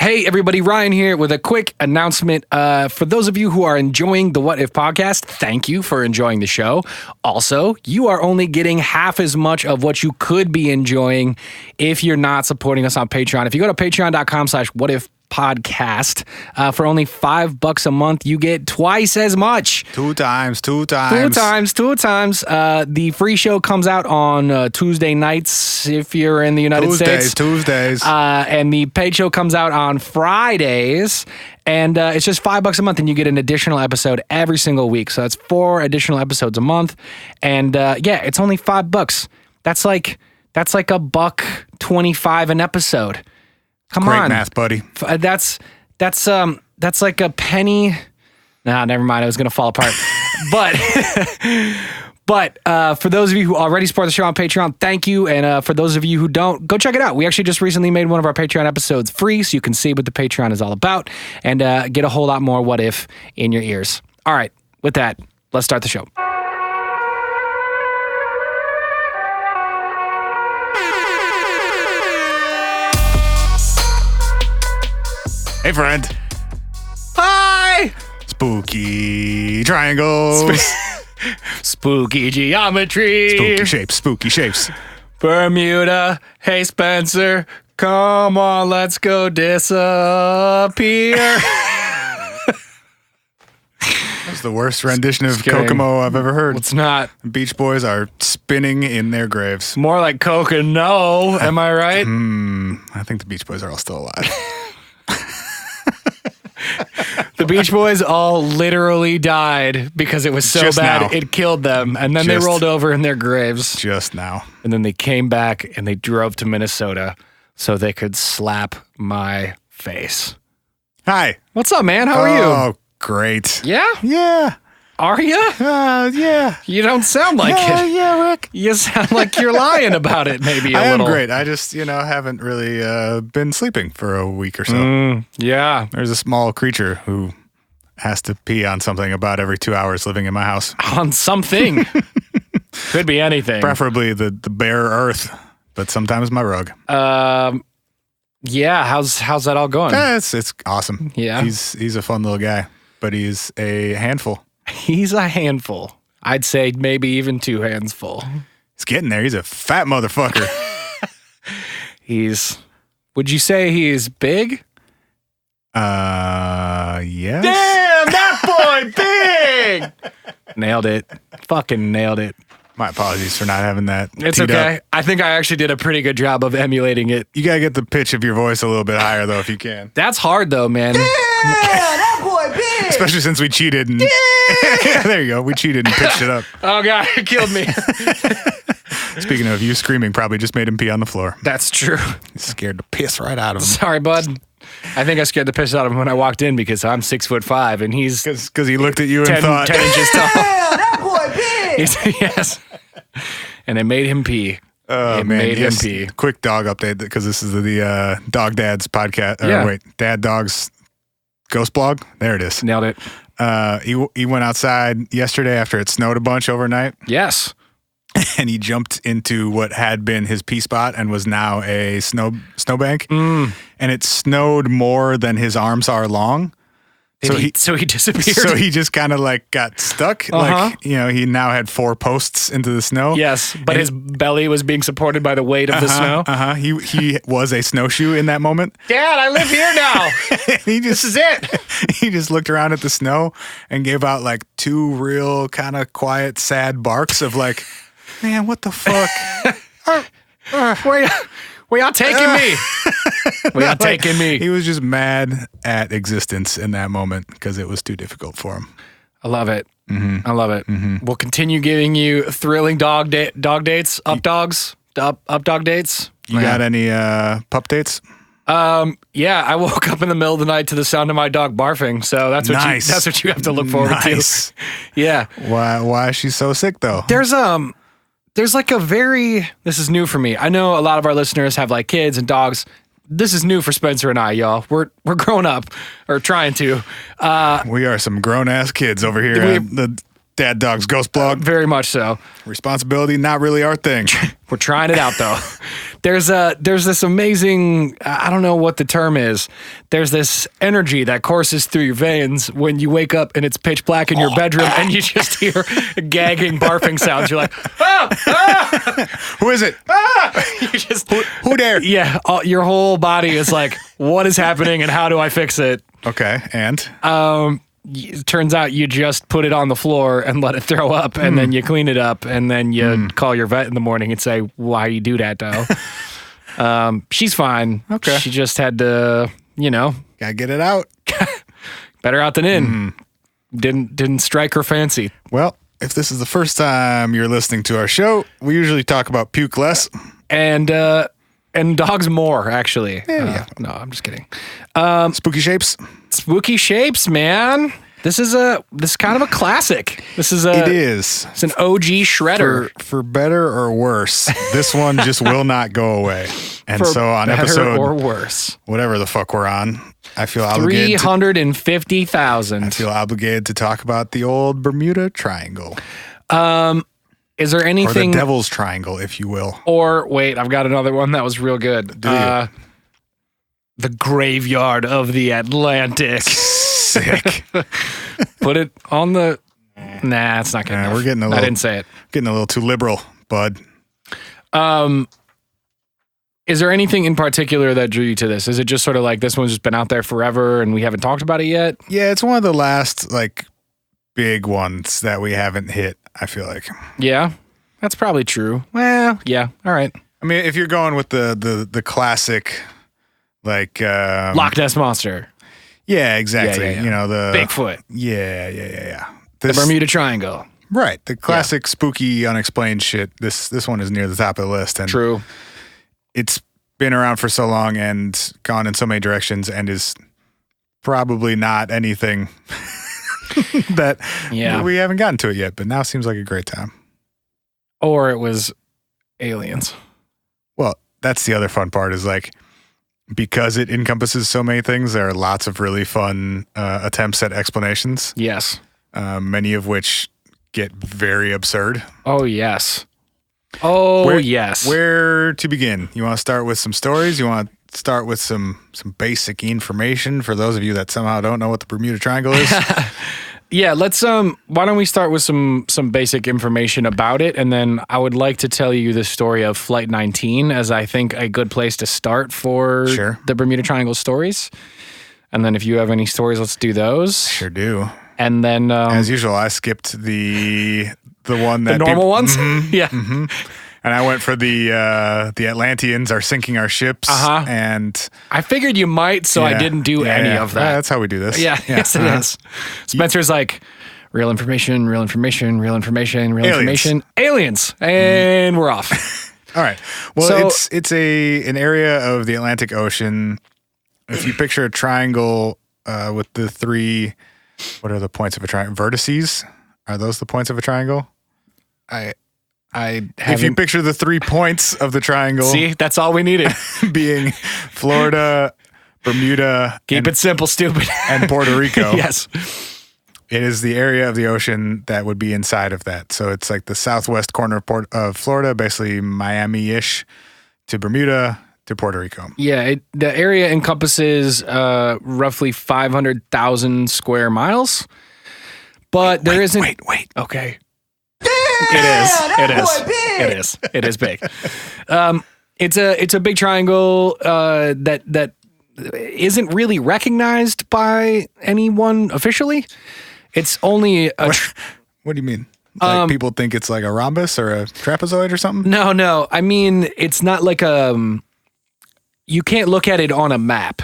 Hey, everybody, Ryan here with a quick announcement. For those of you who are enjoying the What If podcast, thank you for enjoying the show. Also, you are only getting half as much of what you could be enjoying if you're not supporting us on Patreon. If you go to patreon.com/whatifpodcast, for only $5 a month, you get twice as much. Two times. Two times. The free show comes out on Tuesday nights if you're in the United States. Tuesdays. And the paid show comes out on Fridays. And it's just $5 a month, and you get an additional episode every single week. So that's 4 additional episodes a month. And it's only $5. That's like $1.25 an episode. Come on. Great math, buddy. That's like a penny. Nah, never mind. I was gonna fall apart. But for those of you who already support the show on Patreon, thank you. And for those of you who don't, go check it out. We actually just recently made one of our Patreon episodes free, so you can see what the Patreon is all about and get a whole lot more What If in your ears. All right, with that, let's start the show. Hey, friend. Hi! Spooky triangles. Spooky geometry. Spooky shapes. Bermuda. Hey, Spencer. Come on, let's go disappear. That's the worst rendition of Kokomo I've ever heard. It's not. Beach Boys are spinning in their graves. More like Cocono, am I right? I think the Beach Boys are all still alive. The Beach Boys all literally died because it was so Just bad now. it killed them. And then they rolled over in their graves. Just now. And then they came back and they drove to Minnesota so they could slap my face. Hi. What's up, man? How are you? Oh, great. Yeah? Yeah. Are you? Yeah. You don't sound like it. Yeah, Rick. You sound like you're lying about it maybe a I little. am great. I just, haven't really been sleeping for a week or so. Yeah. There's a small creature who has to pee on something about every 2 hours living in my house. On something. Could be anything. Preferably the bare earth, but sometimes my rug. Yeah. How's that all going? It's awesome. Yeah. He's a fun little guy, but he's a handful. He's a handful. I'd say maybe even 2 hands full. He's getting there. He's a fat motherfucker. Would you say he's big? Yes. Damn, that boy, big! Nailed it. Fucking nailed it. My apologies for not having that. It's teed okay. up. I think I actually did a pretty good job of emulating it. You gotta get the pitch of your voice a little bit higher, though, if you can. That's hard, though, man. Yeah, that boy big. Especially since we cheated. And there you go. We cheated and pitched it up. Oh, God, it killed me. Speaking of, you screaming probably just made him pee on the floor. That's true. He's scared to piss right out of him. Sorry, bud. I think I scared the piss out of him when I walked in because I'm 6'5" and he's Because he looked at you 10, and thought, 10 inches tall. Yeah, that boy big. Yes. And it made him pee. oh, It man. made him Yes, pee. quick dog update, because this is the Dog Dad's podcast. Yeah. Dad Dog's Ghost Blog. There it is. Nailed it. He went outside yesterday after it snowed a bunch overnight, Yes. and he jumped into what had been his pee spot and was now a snowbank. And it snowed more than his arms are long. So he disappeared. So he just kind of like got stuck. Uh-huh. Like, he now had 4 posts into the snow. Yes, but his belly was being supported by the weight of the snow. He was a snowshoe in that moment. Dad, I live here now. This is it. He just looked around at the snow and gave out like 2 real kind of quiet, sad barks of like, man, what the fuck? Where y'all taking me? Where y'all taking me? He was just mad at existence in that moment because it was too difficult for him. I love it. I love it. We'll continue giving you thrilling dog dates, up dog dates. You got any pup dates? Yeah, I woke up in the middle of the night to the sound of my dog barfing, so that's what Nice. that's what you have to look forward Nice. to. Yeah. Why is she so sick though? There's like this is new for me. I know a lot of our listeners have like kids and dogs. This is new for Spencer and I, y'all. We're grown up, or trying to. We are some grown ass kids over here at the Dad Dog's Ghost Blog. Very much so. Responsibility, not really our thing. We're trying it out though. There's this amazing, I don't know what the term is. There's this energy that courses through your veins when you wake up and it's pitch black in your bedroom and you just hear gagging, barfing sounds. You're like, Who is it? you just, Who there? yeah, your whole body is like, what is happening and how do I fix it? Okay, and? It turns out you just put it on the floor and let it throw up, and then you clean it up, and then you call your vet in the morning and say, why you do that though? She's fine. Okay. She just had to, Gotta get it out. better out than in. Didn't strike her fancy. Well, if this is the first time you're listening to our show, we usually talk about puke less. And dogs more, actually. Yeah. No, I'm just kidding. Spooky shapes. Spooky shapes, man. This is kind of a classic. It is. It's an OG shredder. For better or worse, this one just will not go away. And For so on better episode or worse, whatever the fuck we're on, I feel obligated. 350,000. I feel obligated to talk about the old Bermuda Triangle, Is there or anything? the Devil's Triangle, if you will. Or wait, I've got another one that was real good. Do you? The Graveyard of the Atlantic. Sick. Put it on the. Nah, it's not good enough. We're getting a I little. didn't say it. Getting a little too liberal, bud. Is there anything in particular that drew you to this? Is it just sort of like this one's just been out there forever and we haven't talked about it yet? Yeah, it's one of the last like big ones that we haven't hit, I feel like. Yeah, that's probably true. Well, yeah. All right. I mean, if you're going with the classic, like Loch Ness Monster. Yeah, exactly. Yeah. You know, the Bigfoot. Yeah. The Bermuda Triangle. Right. The classic spooky unexplained shit. This one is near the top of the list. And True. it's been around for so long and gone in so many directions and is probably not anything that we haven't gotten to it yet, but now seems like a great time. Or it was aliens. Well, that's the other fun part is like, because it encompasses so many things, there are lots of really fun attempts at explanations. Yes. Many of which get very absurd. Oh, yes. Oh, yes. Where to begin? You want to start with some stories? You want to start with some basic information for those of you that somehow don't know what the Bermuda Triangle is? Yeah, let's why don't we start with some basic information about it, and then I would like to tell you the story of Flight 19 as I think a good place to start for the Bermuda Triangle stories. And then if you have any stories, let's do those. Sure do. And then as usual, I skipped the one that the normal ones. Yeah. Mm-hmm. And I went for the Atlanteans are sinking our ships. And I figured you might, so I didn't do any of that. That's how we do this. Yeah. Yes, it is. Spencer's like, real information, aliens, and we're off. All right. Well, it's an area of the Atlantic Ocean. If you picture a triangle with the three, what are the points of a triangle? Vertices? Are those the points of a triangle? If you picture the 3 points of the triangle. See, that's all we needed. Being Florida, Bermuda. Keep it simple, stupid. And Puerto Rico. Yes. It is the area of the ocean that would be inside of that. So it's like the southwest corner of Florida, basically Miami-ish to Bermuda to Puerto Rico. Yeah, the area encompasses roughly 500,000 square miles. But there isn't... Wait. Okay. It is big. It's a big triangle that isn't really recognized by anyone officially. It's only what do you mean? Like people think it's like a rhombus or a trapezoid or something? No. I mean, it's not like you can't look at it on a map.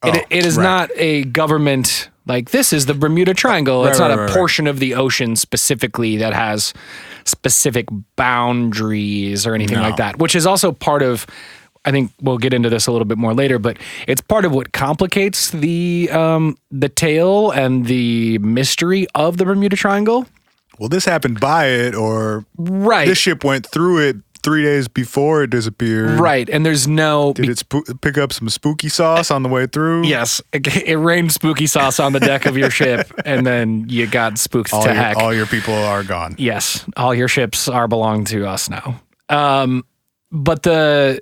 It is not a government. Like, this is the Bermuda Triangle. It's not a portion of the ocean specifically that has specific boundaries or anything like that, which is also part of, I think we'll get into this a little bit more later, but it's part of what complicates the tale and the mystery of the Bermuda Triangle. Well, this happened by it, or this ship went through it 3 days before it disappeared. Right, and there's no... Did it pick up some spooky sauce on the way through? Yes, it rained spooky sauce on the deck of your ship, and then you got spooked to heck. All your people are gone. Yes, all your ships belong to us now. But the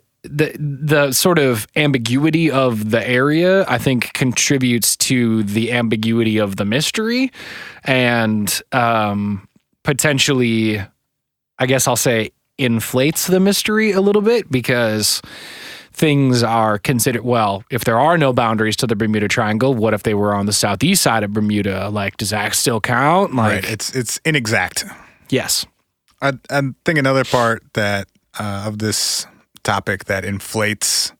sort of ambiguity of the area, I think, contributes to the ambiguity of the mystery, and potentially, I guess I'll say, inflates the mystery a little bit, because things are considered, well, if there are no boundaries to the Bermuda Triangle, what if they were on the southeast side of Bermuda? Like, does that still count? Like, right. It's inexact. Yes. I think another part that of this topic that inflates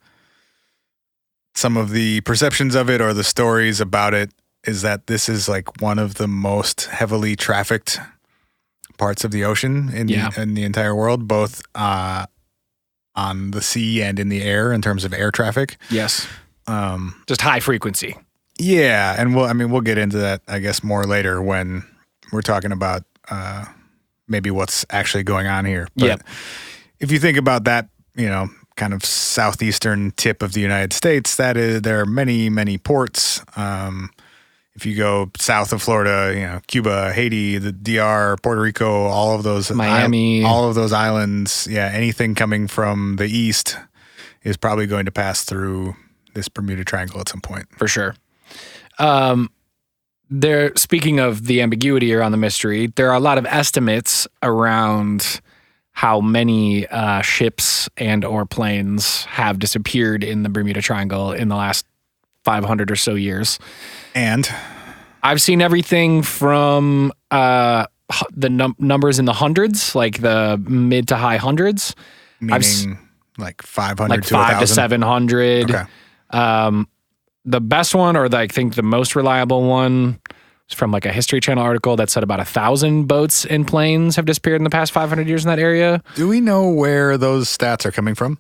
some of the perceptions of it or the stories about it is that this is like one of the most heavily trafficked parts of the ocean in the entire world, both on the sea and in the air in terms of air traffic. Yes. Just high frequency. Yeah, and we'll get into that, I guess, more later when we're talking about maybe what's actually going on here. But if you think about that, kind of southeastern tip of the United States, there are many, many ports. If you go south of Florida, Cuba, Haiti, the DR, Puerto Rico, all of those Miami, all of those islands, anything coming from the east is probably going to pass through this Bermuda Triangle at some point. For sure. Speaking of the ambiguity around the mystery, there are a lot of estimates around how many ships and or planes have disappeared in the Bermuda Triangle in the last 500 or so years. And I've seen everything from the numbers in the hundreds, like the mid to high hundreds. Meaning like 500 like to 5 1,000? to 700. Okay. The best one, or I think the most reliable one, is from like a History Channel article that said about 1,000 boats and planes have disappeared in the past 500 years in that area. Do we know where those stats are coming from?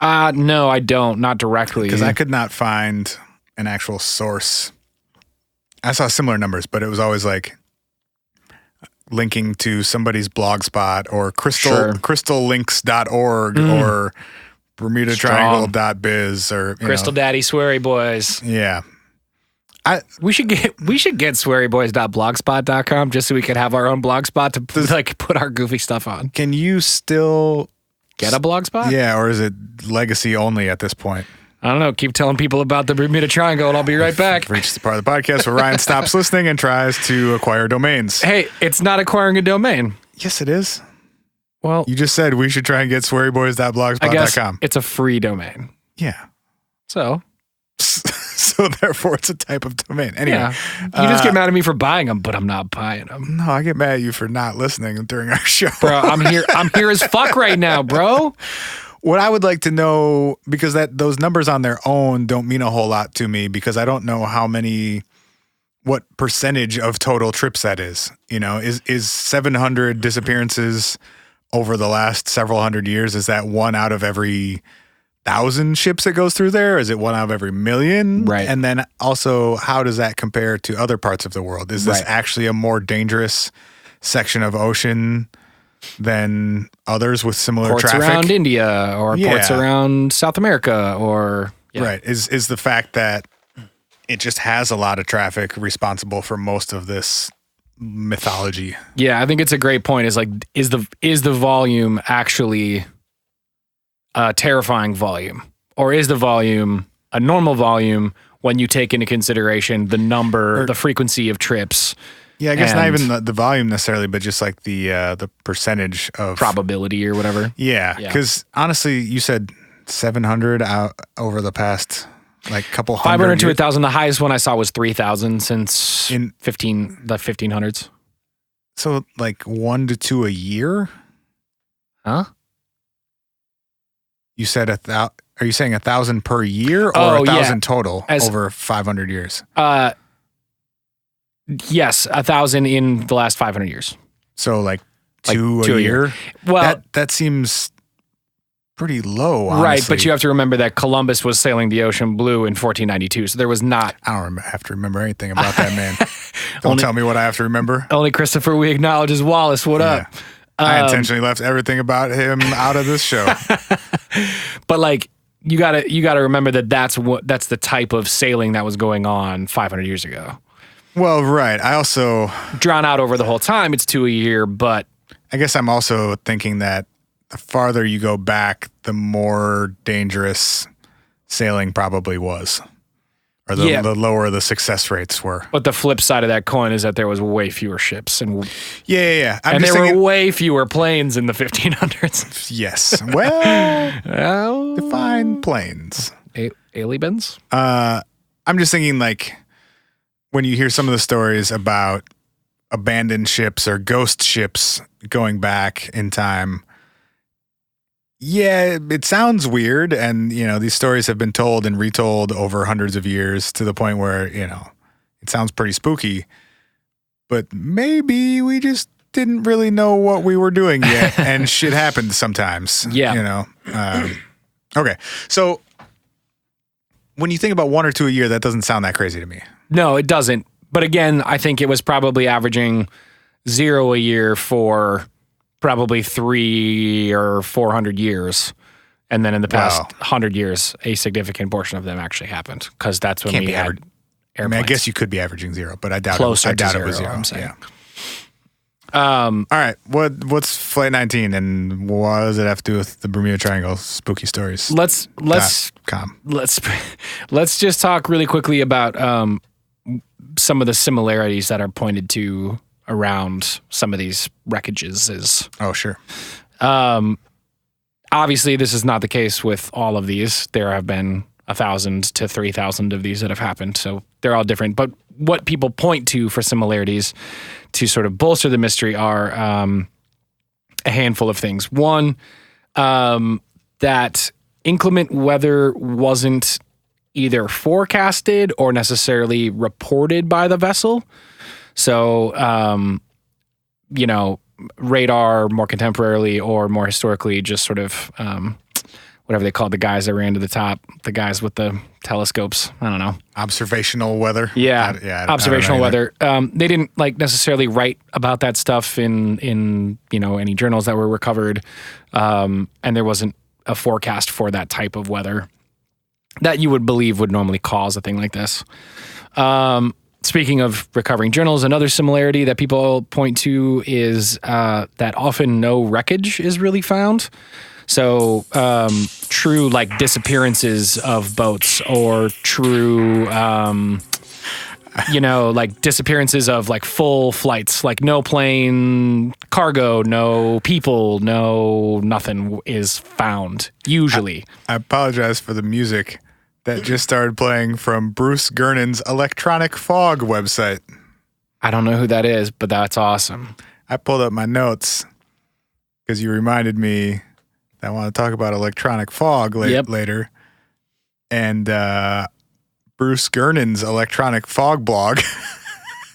No, I don't. Not directly. Because I could not find an actual source. I saw similar numbers, but it was always like linking to somebody's blog spot or crystallinks.org or BermudaTriangle.biz or Crystal Daddy Sweary Boys. Yeah. We should get swearyboys.blogspot.com just so we could have our own blog spot to put our goofy stuff on. Can you still get a blog spot? Yeah, or is it legacy only at this point? I don't know. Keep telling people about the Bermuda Triangle and I'll be right back. We've reached the part of the podcast where Ryan stops listening and tries to acquire domains. Hey, it's not acquiring a domain. Yes, it is. Well, you just said we should try and get swearyboys.blogspot.com. I guess it's a free domain. Yeah. So therefore it's a type of domain. Anyway. Yeah. You just get mad at me for buying them, but I'm not buying them. No, I get mad at you for not listening during our show. Bro, I'm here as fuck right now, bro. What I would like to know, because those numbers on their own don't mean a whole lot to me, because I don't know what percentage of total trips that is. Is 700 disappearances over the last several hundred years, is that one out of every 1,000 ships that goes through there? Is it one out of every million? Right. And then also, how does that compare to other parts of the world? Is this actually a more dangerous section of ocean than others with similar ports traffic? Ports around India or ports around South America or... Yeah. Right. Is the fact that it just has a lot of traffic responsible for most of this mythology? Yeah, I think it's a great point. Is the volume actually a terrifying volume? Or is the volume a normal volume when you take into consideration the number, the frequency of trips? Yeah, I guess not even the volume necessarily, but just like the percentage of probability or whatever. Yeah, because honestly, you said 700 out over the past like couple hundred. 500 to 1,000. The highest one I saw was 3,000 since the 1500s. So like 1 to 2 a year? Huh? You said are you saying 1,000 per year or 1,000 total over 500 years? Yes, 1,000 in the last 500 years. So like two a year? Well, that seems pretty low, honestly. Right, but you have to remember that Columbus was sailing the ocean blue in 1492, so there was not... I don't have to remember anything about that man. Don't tell me what I have to remember. Only Christopher we acknowledge as Wallace. What up? I intentionally left everything about him out of this show. But like, you gotta remember that's the type of sailing that was going on 500 years ago. Well, right. I also... Drawn out over the whole time, it's 2 a year, but... I guess I'm also thinking that the farther you go back, the more dangerous sailing probably was. Or the lower the success rates were. But the flip side of that coin is that there was way fewer ships. And Yeah. And there were way fewer planes in the 1500s. Yes. Well, define planes. Alibens? I'm just thinking, like, when you hear some of the stories about abandoned ships or ghost ships going back in time, yeah, it sounds weird. And, you know, these stories have been told and retold over hundreds of years to the point where, you know, it sounds pretty spooky. But maybe we just didn't really know what we were doing yet. And shit happened sometimes. Yeah. You know? Okay. So when you think about 1 or 2 a year, that doesn't sound that crazy to me. No, it doesn't. But again, I think it was probably averaging 0 a year for probably 300 or 400 years. And then in the past 100 years, a significant portion of them actually happened because that's when we had airplanes. I mean, I guess you could be averaging 0, but I doubt it was 0. I'm saying. Yeah. All right. What's Flight 19 and what does it have to do with the Bermuda Triangle spooky stories? Let's just talk really quickly about some of the similarities that are pointed to around some of these wreckages. Oh, sure. Obviously, this is not the case with all of these. There have been 1,000 to 3,000 of these that have happened, so they're all different. But what people point to for similarities to sort of bolster the mystery are a handful of things. One, that inclement weather wasn't either forecasted or necessarily reported by the vessel. So, you know, radar more contemporarily or more historically just sort of whatever they called the guys that ran to the top, the guys with the telescopes. I don't know. Observational weather. Yeah. Observational weather. They didn't like necessarily write about that stuff in, you know, any journals that were recovered. And there wasn't a forecast for that type of weather that you would believe would normally cause a thing like this. Speaking of recovering journals, another similarity that people point to is that often no wreckage is really found. So true like disappearances of boats or true, you know, like disappearances of like full flights, like no plane, cargo, no people, no nothing is found usually. I apologize for the music that just started playing from Bruce Gernon's Electronic Fog website. I don't know who that is, but that's awesome. I pulled up my notes because you reminded me that I want to talk about electronic fog later. And Bruce Gernon's Electronic Fog blog.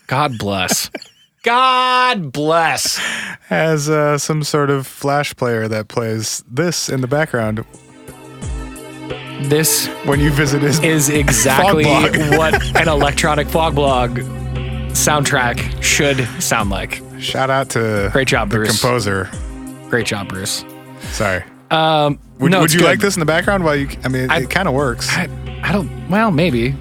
God bless. God bless. Has some sort of flash player that plays this in the background. This, when you visit his is exactly what an electronic fog blog soundtrack should sound like. Shout out to great job, the Bruce. Composer. Great job, Bruce. Sorry. Would you like this in the background? While it kind of works. I don't. Well, maybe.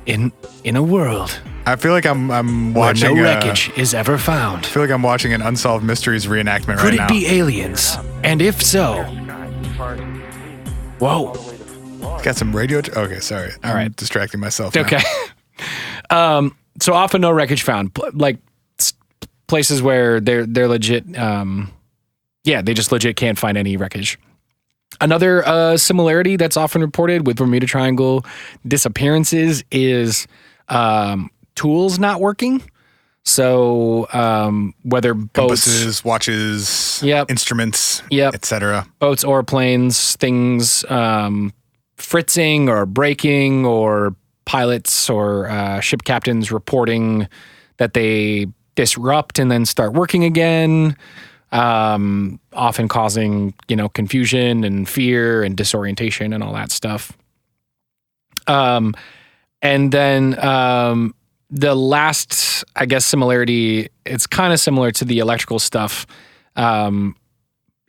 In a world, I feel like I'm watching. Where no wreckage is ever found. I feel like I'm watching an Unsolved Mysteries reenactment right now. Could it be aliens? And if so, whoa. It's got some radio. Okay, sorry. All right. I'm distracting myself. Okay. So often no wreckage found, like places where they're legit. They just legit can't find any wreckage. Another similarity that's often reported with Bermuda Triangle disappearances is tools not working. So whether compasses, watches, instruments, etc. Boats or planes, things fritzing or breaking, or pilots or ship captains reporting that they disrupt and then start working again. Often causing, confusion and fear and disorientation and all that stuff. And then the last, I guess, similarity, it's kind of similar to the electrical stuff,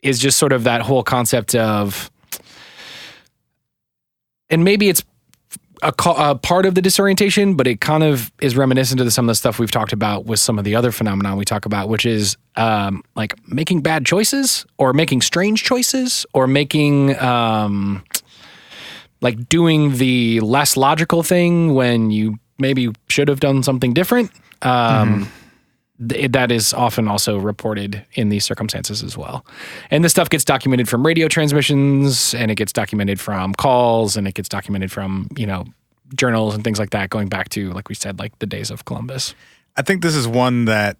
is just sort of that whole concept of, and maybe it's a part of the disorientation, but it kind of is reminiscent of some of the stuff we've talked about with some of the other phenomena we talk about, which is like making bad choices or making strange choices or making like doing the less logical thing when you maybe should have done something different. That is often also reported in these circumstances as well. And this stuff gets documented from radio transmissions, and it gets documented from calls, and it gets documented from, journals and things like that, going back to, like we said, like the days of Columbus. I think this is one that,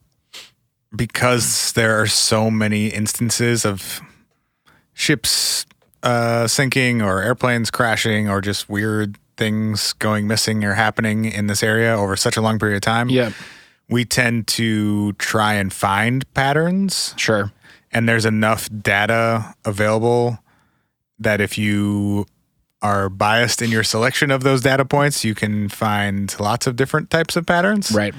because there are so many instances of ships sinking or airplanes crashing or just weird things going missing or happening in this area over such a long period of time. Yeah. We tend to try and find patterns. Sure. And there's enough data available that if you are biased in your selection of those data points, you can find lots of different types of patterns. Right.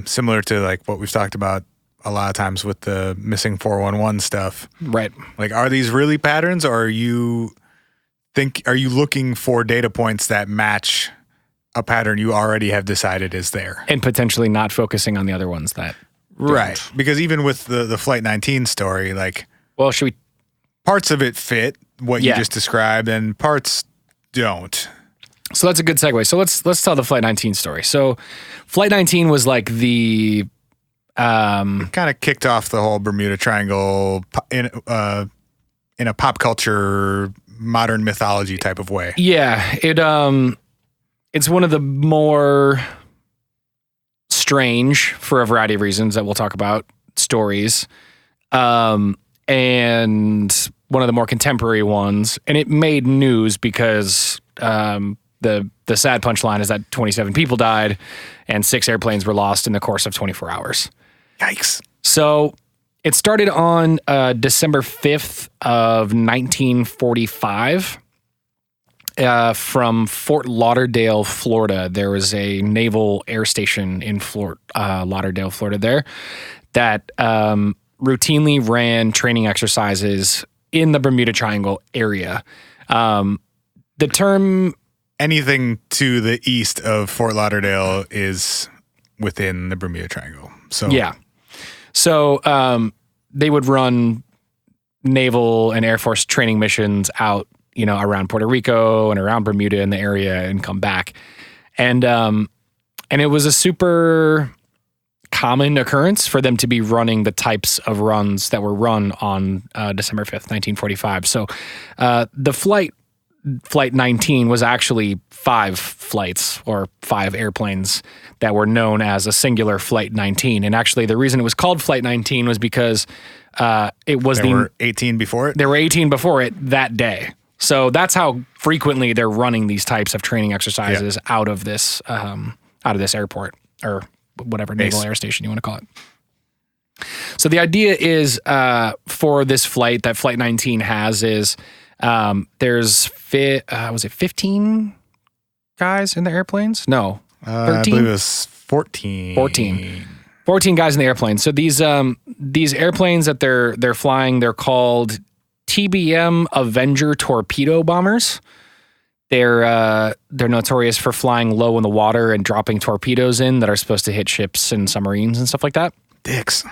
Similar to like what we've talked about a lot of times with the missing 411 stuff. Right. Like, are these really patterns, or are you looking for data points that match a pattern you already have decided is there? And potentially not focusing on the other ones that Right. don't. Because even with the Flight 19 story, like, Well, should we... parts of it fit what you Yeah. just described and parts don't. So that's a good segue. So let's tell the Flight 19 story. So Flight 19 was like the... Kind of kicked off the whole Bermuda Triangle in a pop culture, modern mythology type of way. Yeah, it's one of the more strange, for a variety of reasons that we'll talk about, stories, and one of the more contemporary ones. And it made news because the sad punchline is that 27 people died and 6 airplanes were lost in the course of 24 hours. Yikes. So it started on December 5th of 1945. From Fort Lauderdale, Florida. There was a naval air station in Fort Lauderdale, Florida there that routinely ran training exercises in the Bermuda Triangle area. The term... Anything to the east of Fort Lauderdale is within the Bermuda Triangle. So Yeah. So they would run naval and Air Force training missions out around Puerto Rico and around Bermuda in the area and come back. And it was a super common occurrence for them to be running the types of runs that were run on December 5th, 1945. So the Flight 19 was actually 5 flights or 5 airplanes that were known as a singular Flight 19. And actually the reason it was called Flight 19 was because it was there were 18 before it? There were 18 before it that day. So that's how frequently they're running these types of training exercises out of this airport or whatever naval air station you want to call it. So the idea is for this flight that Flight 19 has is there's 15 guys in the airplanes? No, 13? I believe it was 14. 14 guys in the airplane. So these airplanes that they're flying, they're called TBM Avenger torpedo bombers. They're notorious for flying low in the water and dropping torpedoes in that are supposed to hit ships and submarines and stuff like that. Dicks.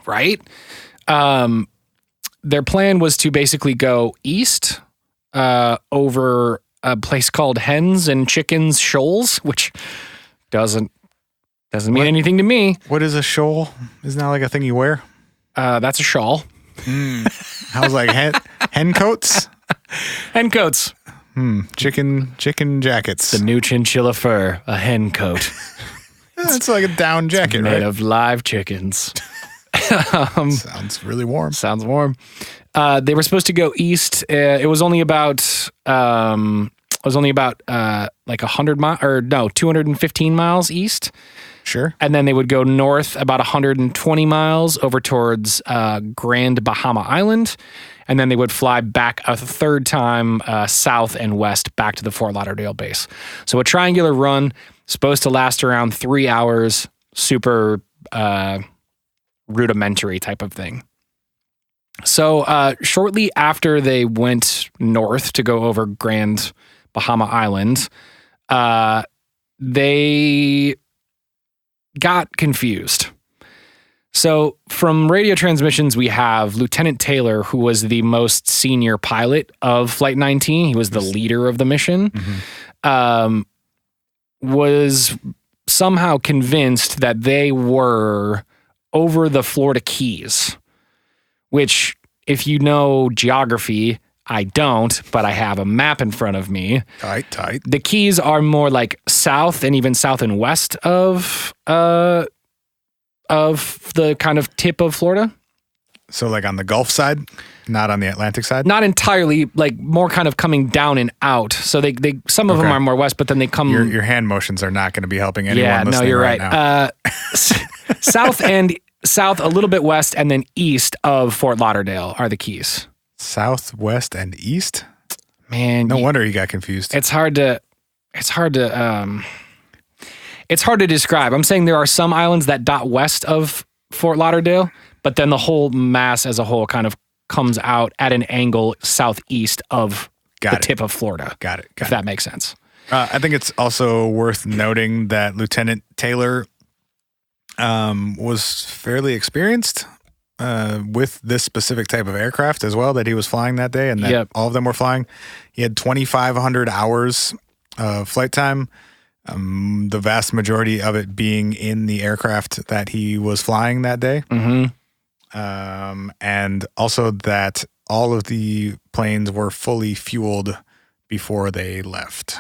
Right? Their plan was to basically go east over a place called Hens and Chickens Shoals, which doesn't mean anything to me. What is a shoal? Isn't that like a thing you wear? That's a shawl. I was like, hen coats? Hen coats. Chicken jackets. The new chinchilla fur, a hen coat. It's like a down jacket, made right? of live chickens. Sounds really warm. Sounds warm. They were supposed to go east. It was only about like 100 miles, or no, 215 miles east. Sure. And then they would go north about 120 miles over towards Grand Bahama Island. And then they would fly back a third time south and west back to the Fort Lauderdale base. So a triangular run, supposed to last around 3 hours, super rudimentary type of thing. So shortly after they went north to go over Grand Bahama Island, they got confused. So from radio transmissions, we have Lieutenant Taylor, who was the most senior pilot of Flight 19. He was the leader of the mission. Was somehow convinced that they were over the Florida Keys, which, if you know geography, I don't, but I have a map in front of me. Tight. The Keys are more like south and even south and west of the kind of tip of Florida. So like on the Gulf side, not on the Atlantic side? Not entirely, like more kind of coming down and out. So they some of them are more west, but then they come. Your hand motions are not going to be helping anyone. Yeah, no, you're right. South a little bit west, and then east of Fort Lauderdale are the Keys. Southwest and east? Man, no wonder you got confused. It's hard to describe. I'm saying there are some islands that dot west of Fort Lauderdale, but then the whole mass as a whole kind of comes out at an angle southeast of the tip of Florida. Got it. If that makes sense. I think it's also worth noting that Lieutenant Taylor was fairly experienced with this specific type of aircraft as well that he was flying that day, and that all of them were flying. He had 2,500 hours of flight time, the vast majority of it being in the aircraft that he was flying that day. And also that all of the planes were fully fueled before they left.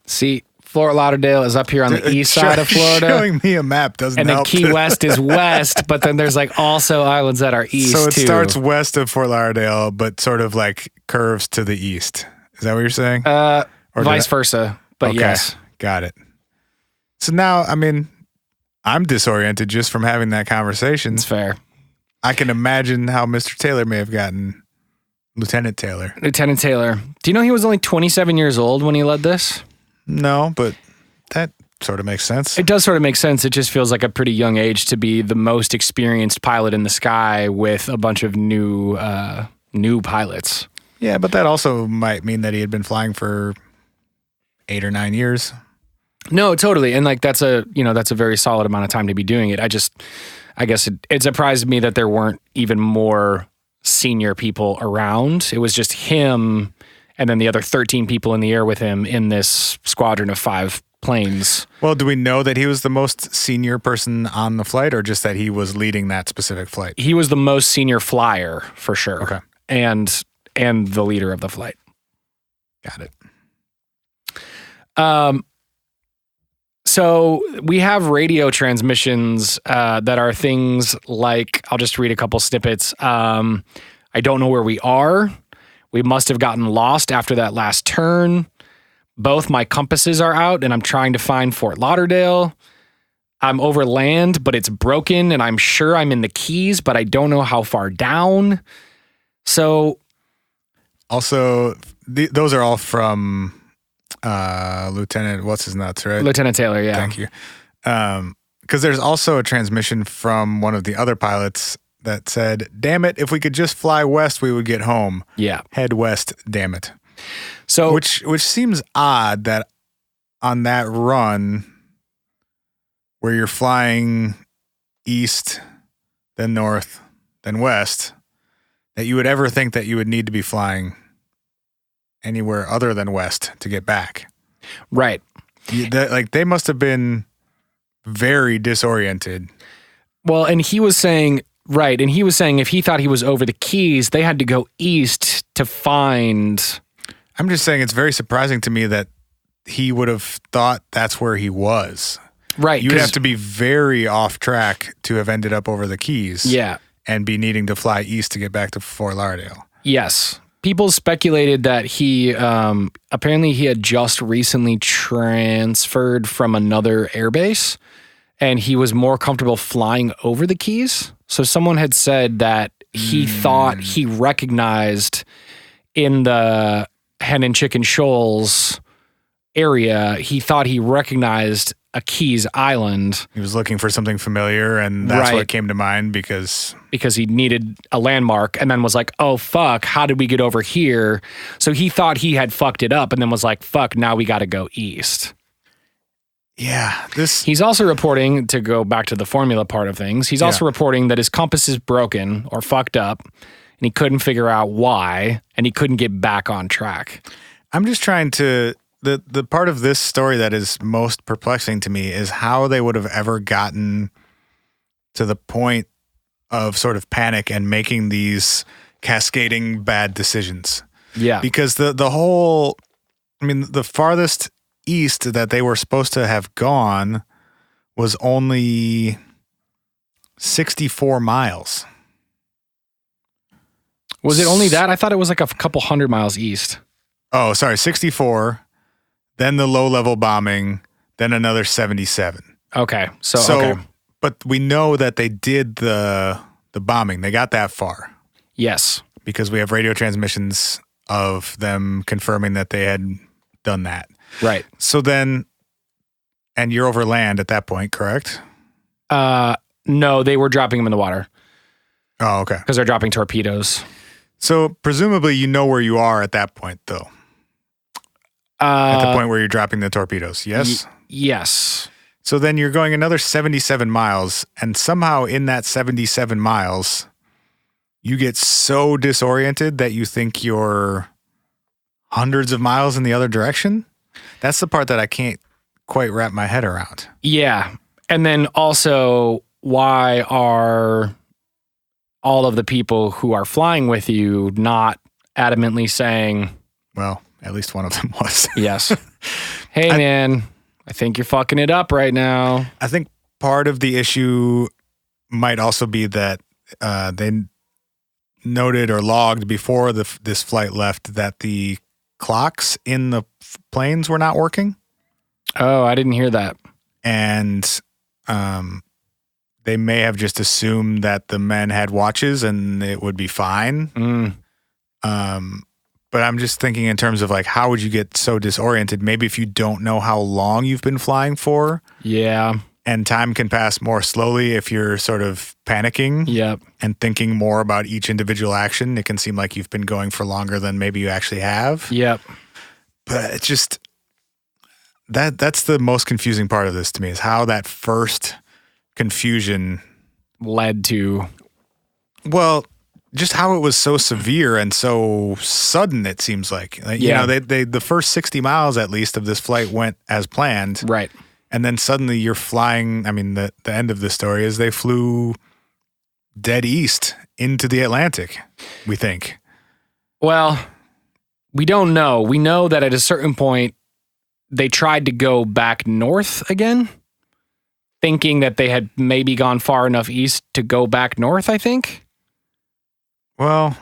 See, Fort Lauderdale is up here on the east side of Florida. Showing me a map doesn't help. And then Key West is west, but then there's like also islands that are east. So it starts west of Fort Lauderdale, but sort of like curves to the east. Is that what you're saying? Or vice versa, but yes. Got it. So now, I mean, I'm disoriented just from having that conversation. It's fair. I can imagine how Mr. Taylor may have gotten Lieutenant Taylor. Lieutenant Taylor. Do you know he was only 27 years old when he led this? No, but that sort of makes sense. It does sort of make sense. It just feels like a pretty young age to be the most experienced pilot in the sky with a bunch of new pilots. Yeah, but that also might mean that he had been flying for 8 or 9 years. No, totally. And like that's a very solid amount of time to be doing it. I guess it surprised me that there weren't even more senior people around. It was just him and then the other 13 people in the air with him in this squadron of 5 planes. Well, do we know that he was the most senior person on the flight, or just that he was leading that specific flight? He was the most senior flyer for sure. Okay. And the leader of the flight. Got it. So we have radio transmissions that are things like, I'll just read a couple snippets. I don't know where we are. We must have gotten lost after that last turn. Both my compasses are out and I'm trying to find Fort Lauderdale. I'm over land, but it's broken and I'm sure I'm in the Keys, but I don't know how far down. So also, those are all from Lieutenant, what's his nuts, right? Lieutenant Taylor, yeah. Thank you. Because there's also a transmission from one of the other pilots that said, damn it, if we could just fly west, we would get home. Yeah. Head west, damn it. So, which seems odd that on that run where you're flying east, then north, then west, that you would ever think that you would need to be flying anywhere other than west to get back. Right. They must have been very disoriented. Well, and he was saying if he thought he was over the Keys, they had to go east to find. I'm just saying it's very surprising to me that he would have thought that's where he was. Right. You'd have to be very off track to have ended up over the Keys. Yeah. And be needing to fly east to get back to Fort Lauderdale. Yes. People speculated that he apparently he had just recently transferred from another airbase and he was more comfortable flying over the Keys. So someone had said that he thought he recognized in the Hen and Chicken Shoals area, he thought he recognized a Keys Island. He was looking for something familiar, and that's what came to mind because he needed a landmark, and then was like, oh, fuck, how did we get over here? So he thought he had fucked it up, and then was like, fuck, now we got to go east. Yeah. He's also reporting, to go back to the formula part of things, he's also reporting that his compass is broken or fucked up, and he couldn't figure out why, and he couldn't get back on track. I'm just trying to... The part of this story that is most perplexing to me is how they would have ever gotten to the point of sort of panic and making these cascading bad decisions. Yeah. Because the whole, I mean, the farthest east that they were supposed to have gone was only 64 miles. Was it only that? I thought it was like a couple 100 miles east. Oh, sorry, 64. Then the low-level bombing, then another 77. Okay. So but we know that they did the bombing. They got that far. Yes. Because we have radio transmissions of them confirming that they had done that. Right. So then, and you're over land at that point, correct? No, they were dropping them in the water. Oh, okay. Because they're dropping torpedoes. So presumably you know where you are at that point, though. At the point where you're dropping the torpedoes, yes? Yes. So then you're going another 77 miles, and somehow in that 77 miles, you get so disoriented that you think you're hundreds of miles in the other direction? That's the part that I can't quite wrap my head around. Yeah. And then also, why are all of the people who are flying with you not adamantly saying... Well... At least one of them was. Yes. Hey, man, I think you're fucking it up right now. I think part of the issue might also be that they noted or logged before this flight left that the clocks in the planes were not working. Oh, I didn't hear that. And they may have just assumed that the men had watches and it would be fine. But I'm just thinking in terms of like, how would you get so disoriented? Maybe if you don't know how long you've been flying for. Yeah. And time can pass more slowly if you're sort of panicking. Yep. And thinking more about each individual action. It can seem like you've been going for longer than maybe you actually have. Yep. But it's just, that's the most confusing part of this to me, is how that first confusion led to... Well... Just how it was so severe and so sudden, it seems like. You know, they the first 60 miles at least of this flight went as planned. Right. And then suddenly you're flying. I mean, the end of the story is they flew dead east into the Atlantic, we think. Well, we don't know. We know that at a certain point, they tried to go back north again, thinking that they had maybe gone far enough east to go back north, I think. Well,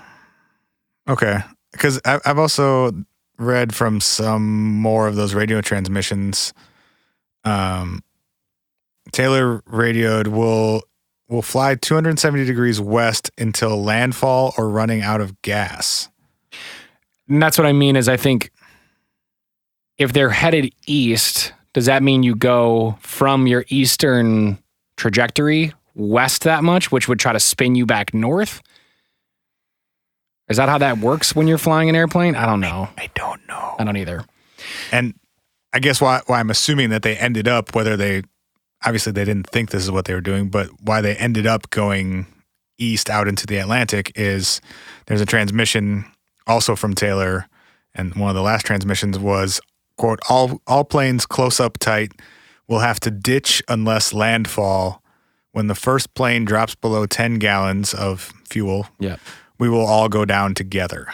okay. Because I've also read from some more of those radio transmissions. Taylor radioed, we'll fly 270 degrees west until landfall or running out of gas. And that's what I mean is I think if they're headed east, does that mean you go from your eastern trajectory west that much, which would try to spin you back north? Is that how that works when you're flying an airplane? I don't know. I don't know. I don't either. And I guess why I'm assuming that they ended up, whether they, obviously they didn't think this is what they were doing, but why they ended up going east out into the Atlantic is there's a transmission also from Taylor, and one of the last transmissions was, quote, all planes close up tight will have to ditch unless landfall. When the first plane drops below 10 gallons of fuel, we will all go down together.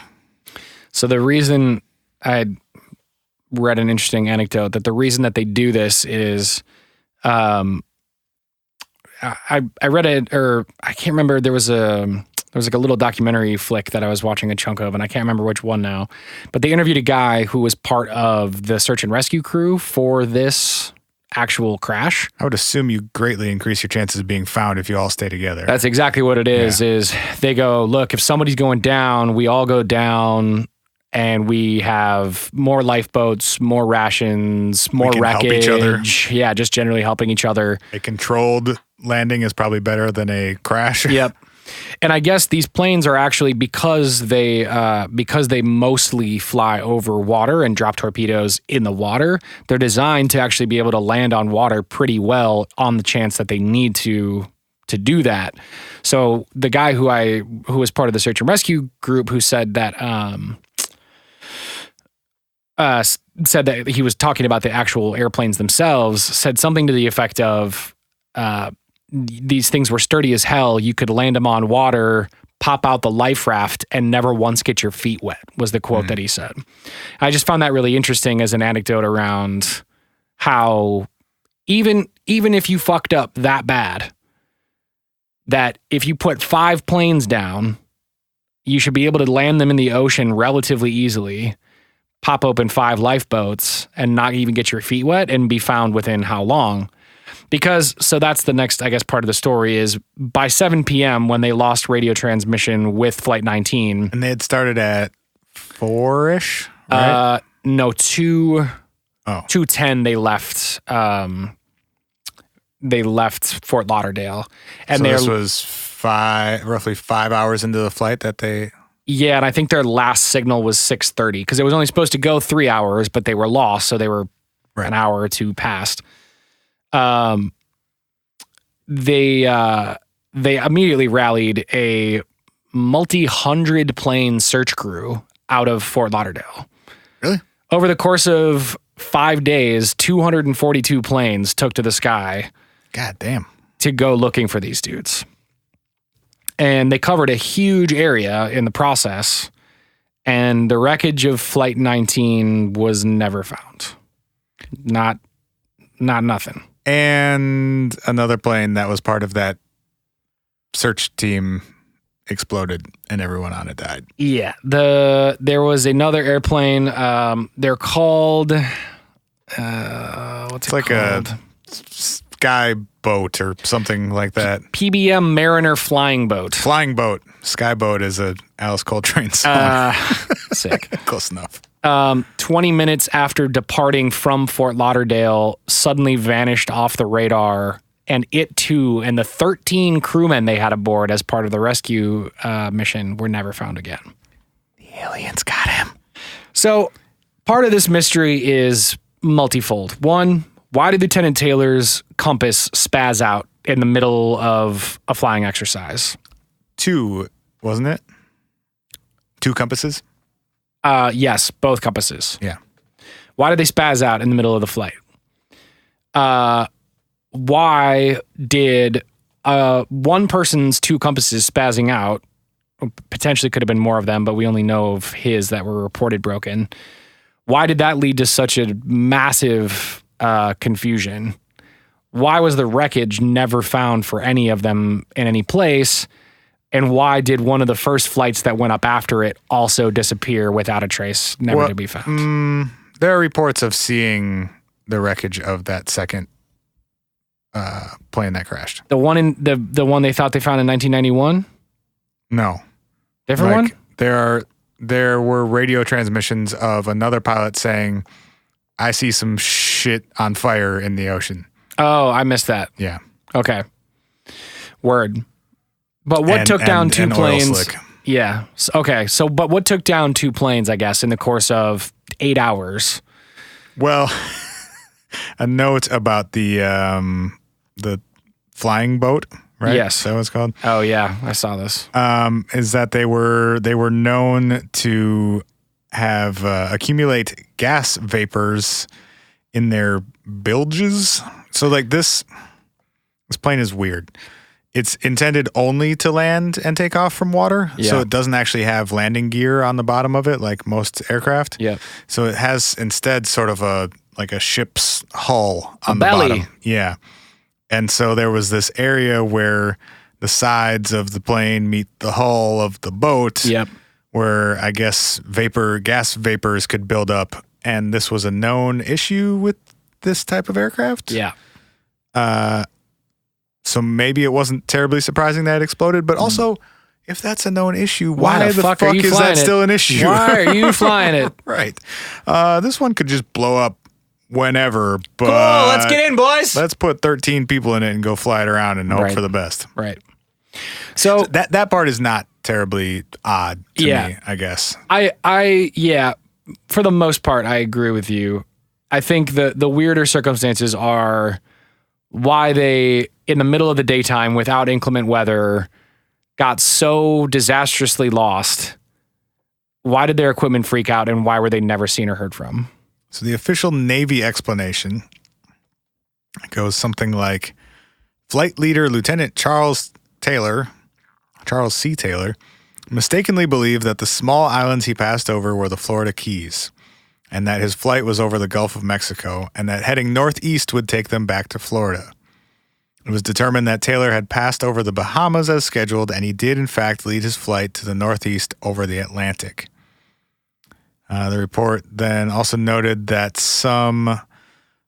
So the reason I read an interesting anecdote that the reason that they do this is, I read it, or I can't remember. There was like a little documentary flick that I was watching a chunk of, and I can't remember which one now. But they interviewed a guy who was part of the search and rescue crew for this actual crash. I would assume you greatly increase your chances of being found if you all stay together. That's exactly what it is, is they go, look, if somebody's going down, we all go down and we have more lifeboats, more rations, more wreckage. Help each other. Yeah, just generally helping each other. A controlled landing is probably better than a crash. Yep. And I guess these planes are actually because they mostly fly over water and drop torpedoes in the water. They're designed to actually be able to land on water pretty well on the chance that they need to do that. So the guy who was part of the search and rescue group who said that he was talking about the actual airplanes themselves, said something to the effect of these things were sturdy as hell. You could land them on water, pop out the life raft, and never once get your feet wet, was the quote that he said. I just found that really interesting as an anecdote around how even if you fucked up that bad, that if you put 5 planes down, you should be able to land them in the ocean relatively easily, pop open 5 lifeboats, and not even get your feet wet and be found within how long? Because, so that's the next, I guess, part of the story is by 7 p.m. when they lost radio transmission with Flight 19. And they had started at 4-ish, right? No, 2:10 they left Fort Lauderdale. And so this was roughly 5 hours into the flight that they... Yeah, and I think their last signal was 6:30 because it was only supposed to go 3 hours, but they were lost, so they were an hour or two past. They immediately rallied a multi-hundred plane search crew out of Fort Lauderdale. Really? Over the course of 5 days, 242 planes took to the sky. God damn. To go looking for these dudes. And they covered a huge area in the process, and the wreckage of Flight 19 was never found. Not nothing. And another plane that was part of that search team exploded and everyone on it died. Yeah. There was another airplane. They're called what's it like called? A sky boat or something like that. PBM Mariner flying boat. Flying boat. Sky boat is a Alice Coltrane song. Sick. Close enough. 20 minutes after departing from Fort Lauderdale, suddenly vanished off the radar, and it too, and the 13 crewmen they had aboard as part of the rescue mission were never found again. The aliens got him. So part of this mystery is multifold. One, why did Lieutenant Taylor's compass spaz out in the middle of a flying exercise? 2, wasn't it? 2 compasses? Yes, both compasses. Yeah. Why did they spaz out in the middle of the flight? Why did one person's 2 compasses spazzing out, potentially could have been more of them, but we only know of his that were reported broken. Why did that lead to such a massive confusion? Why was the wreckage never found for any of them in any place? And why did one of the first flights that went up after it also disappear without a trace, never to be found? There are reports of seeing the wreckage of that second plane that crashed. The one the one they thought they found in 1991? No. Different one? There were radio transmissions of another pilot saying, I see some shit on fire in the ocean. Oh, I missed that. Yeah. Okay. Word. But what took down 2 planes? Yeah. Okay. So, but what took down 2 planes, I guess, in the course of 8 hours? Well, a note about the flying boat, right? Yes. Is that what it's called? Oh yeah, I saw this. Is that they were known to have accumulate gas vapors in their bilges. So like this plane is weird. It's intended only to land and take off from water. Yeah. So it doesn't actually have landing gear on the bottom of it like most aircraft. Yeah. So it has instead sort of a ship's hull on the belly. bottom. Yeah. And so there was this area where the sides of the plane meet the hull of the boat. Yep. Where I guess gas vapors could build up. And this was a known issue with this type of aircraft. Yeah. So maybe it wasn't terribly surprising that it exploded, but also if that's a known issue, why the fuck are you is flying that it? still an issue? Why are you flying it? Right. This one could just blow up whenever, but Cool, let's get in, boys. let's put 13 people in it and go fly it around and hope for the best. Right. So that part is not terribly odd to me, I guess. I for the most part, I agree with you. I think the weirder circumstances are why they, in the middle of the daytime without inclement weather, got so disastrously lost. Why did their equipment freak out, and why were they never seen or heard from? So the official Navy explanation goes something like, Flight leader Lieutenant Charles C. Taylor, mistakenly believed that the small islands he passed over were the Florida Keys, and that his flight was over the Gulf of Mexico, and that heading northeast would take them back to Florida. It was determined that Taylor had passed over the Bahamas as scheduled, and he did in fact lead his flight to the northeast over the Atlantic. The report then also noted that some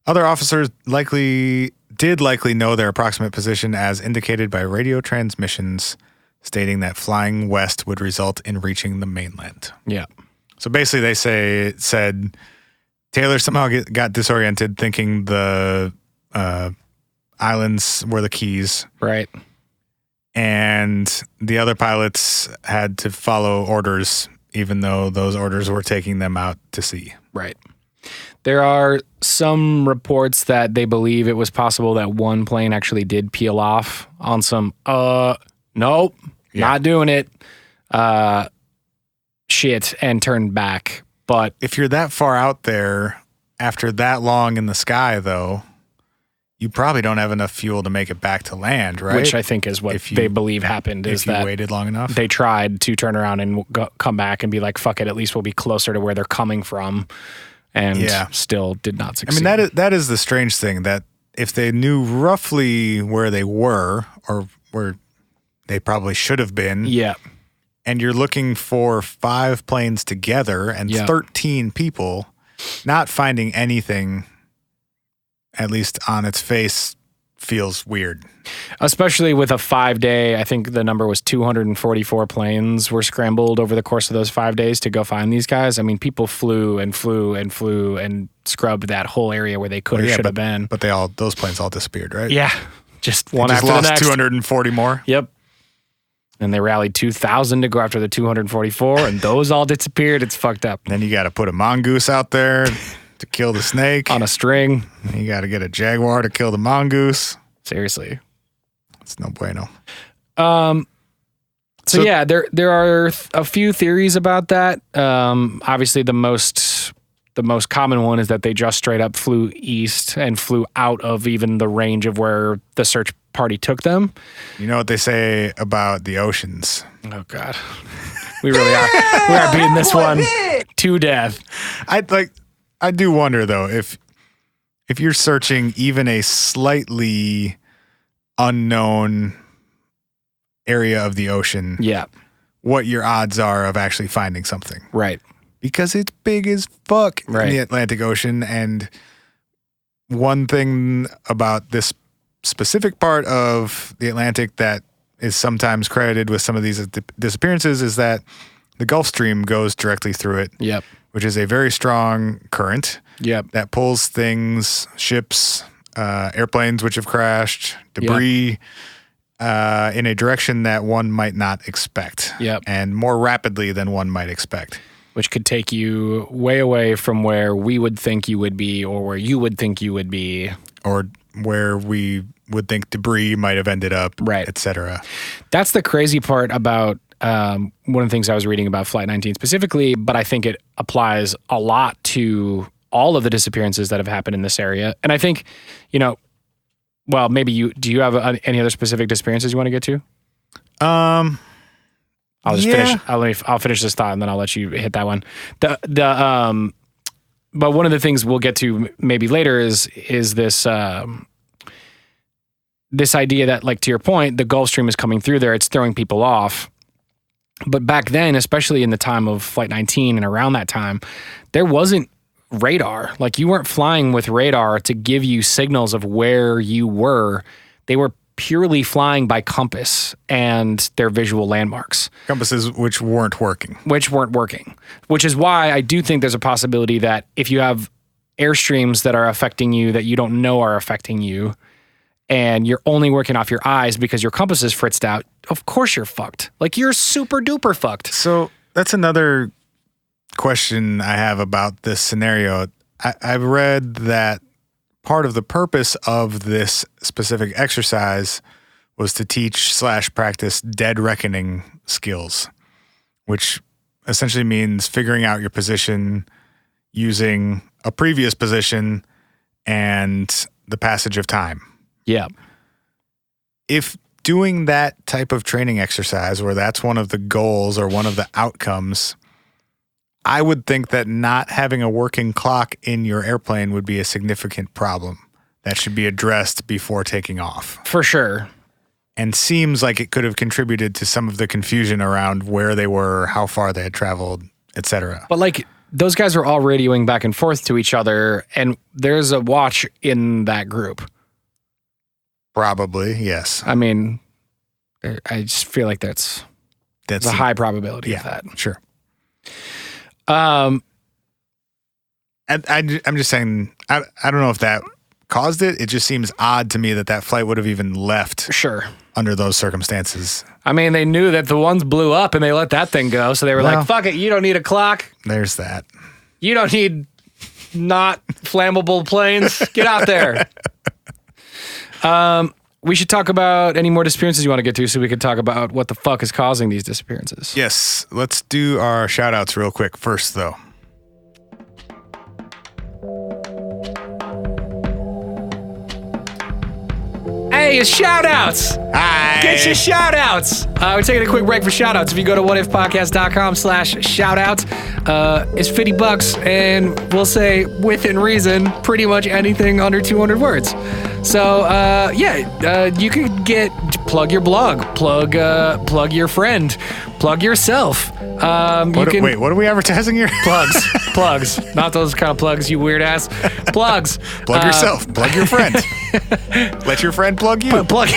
other officers likely know their approximate position as indicated by radio transmissions stating that flying west would result in reaching the mainland. Yeah. So basically they said Taylor somehow got disoriented thinking the islands were the Keys. Right. And the other pilots had to follow orders even though those orders were taking them out to sea. Right. There are some reports that they believe it was possible that one plane actually did peel off on some, nope, not doing it, shit, and turned back. But if you're that far out there after that long in the sky, though, you probably don't have enough fuel to make it back to land, right? Which I think is what they believe happened. Is that waited long enough? They tried to turn around and come back and be like, fuck it, at least we'll be closer to where they're coming from. And still did not succeed. I mean, that is the strange thing, that if they knew roughly where they were or where they probably should have been, and you're looking for 5 planes together and 13 people, not finding anything, at least on its face, feels weird. Especially with a 5-day, I think the number was 244 planes were scrambled over the course of those 5 days to go find these guys. I mean, people flew and scrubbed that whole area where they could or should have been. But those planes all disappeared, right? Yeah. Just one after the next. 240 more? Yep. And they rallied 2,000 to go after the 244, and those all disappeared. It's fucked up. And then you got to put a mongoose out there to kill the snake. On a string. And you got to get a jaguar to kill the mongoose. Seriously. It's no bueno. So yeah, there are a few theories about that. Obviously the most common one is that they just straight up flew east and flew out of even the range of where the search party took them. You know what they say about the oceans? Oh God. We really are. We are beating this one to death. I do wonder though, if you're searching even a slightly unknown area of the ocean, what your odds are of actually finding something. Right. Because it's big as fuck in the Atlantic Ocean. And one thing about this specific part of the Atlantic that is sometimes credited with some of these disappearances is that the Gulf Stream goes directly through it. Yep. Which is a very strong current. Yep. That pulls things, ships, airplanes which have crashed, debris, in a direction that one might not expect. Yep. And more rapidly than one might expect. Which could take you way away from where we would think you would be, or where you would think you would be. Or where we would think debris might have ended up, et cetera. That's the crazy part about one of the things I was reading about Flight 19 specifically, but I think it applies a lot to all of the disappearances that have happened in this area. And I think, well, maybe do you have any other specific disappearances you want to get to? I'll just finish. I'll finish this thought and then I'll let you hit that one. But one of the things we'll get to maybe later is this this idea that, like, to your point, the Gulf Stream is coming through there. It's throwing people off. But back then, especially in the time of Flight 19 and around that time, there wasn't radar. Like, you weren't flying with radar to give you signals of where you were. They were purely flying by compass and their visual landmarks. Compasses which weren't working. Which is why I do think there's a possibility that if you have airstreams that are affecting you that you don't know are affecting you, and you're only working off your eyes because your compass is fritzed out, of course you're fucked. Like, you're super duper fucked. So that's another question I have about this scenario. I've read that part of the purpose of this specific exercise was to teach / practice dead reckoning skills, which essentially means figuring out your position using a previous position and the passage of time. Yeah. If doing that type of training exercise, where that's one of the goals or one of the outcomes, I would think that not having a working clock in your airplane would be a significant problem that should be addressed before taking off. For sure. And seems like it could have contributed to some of the confusion around where they were, how far they had traveled, etc. But like, those guys are all radioing back and forth to each other, and there's a watch in that group. Probably, yes. I mean, I just feel like that's a high probability of that. Sure. And I'm just saying, I don't know if that caused it. It just seems odd to me that flight would have even left. Sure. Under those circumstances. I mean, they knew that the ones blew up and they let that thing go. So they were like, fuck it. You don't need a clock. There's that. You don't need not flammable planes. Get out there. We should talk about any more disappearances you want to get to so we can talk about what the fuck is causing these disappearances. Yes. Let's do our shout outs real quick first, though. Hey, it's shout outs. Hi. Get your shout outs. We're taking a quick break for shout outs. If you go to whatifpodcast.com/shout out, it's $50 and we'll say within reason pretty much anything under 200 words. So, you could plug your blog, plug your friend, plug yourself. Wait, what are we advertising here? Plugs, not those kind of plugs, you weird ass. Plugs. Plug yourself, plug your friend. Let your friend plug you. Plug.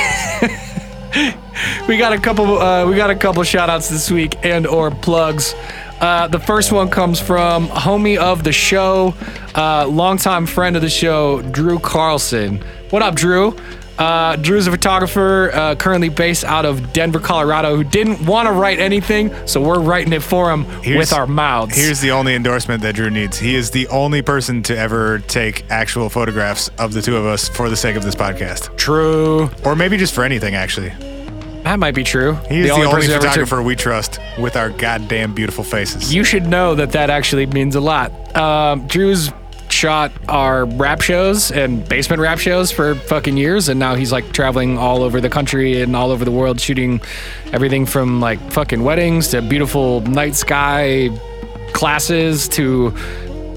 We got a couple shout outs this week and or plugs. The first one comes from homie of the show, longtime friend of the show, Drew Carlson. What up, Drew? Drew's a photographer currently based out of Denver, Colorado, who didn't want to write anything, so we're writing it for him with our mouths. Here's the only endorsement that Drew needs. He is the only person to ever take actual photographs of the two of us for the sake of this podcast. True. Or maybe just for anything, actually. That might be true. He is the only photographer we trust with our goddamn beautiful faces. You should know that actually means a lot. Drew's shot our rap shows and basement rap shows for fucking years, and now he's like traveling all over the country and all over the world shooting everything from like fucking weddings to beautiful night sky classes to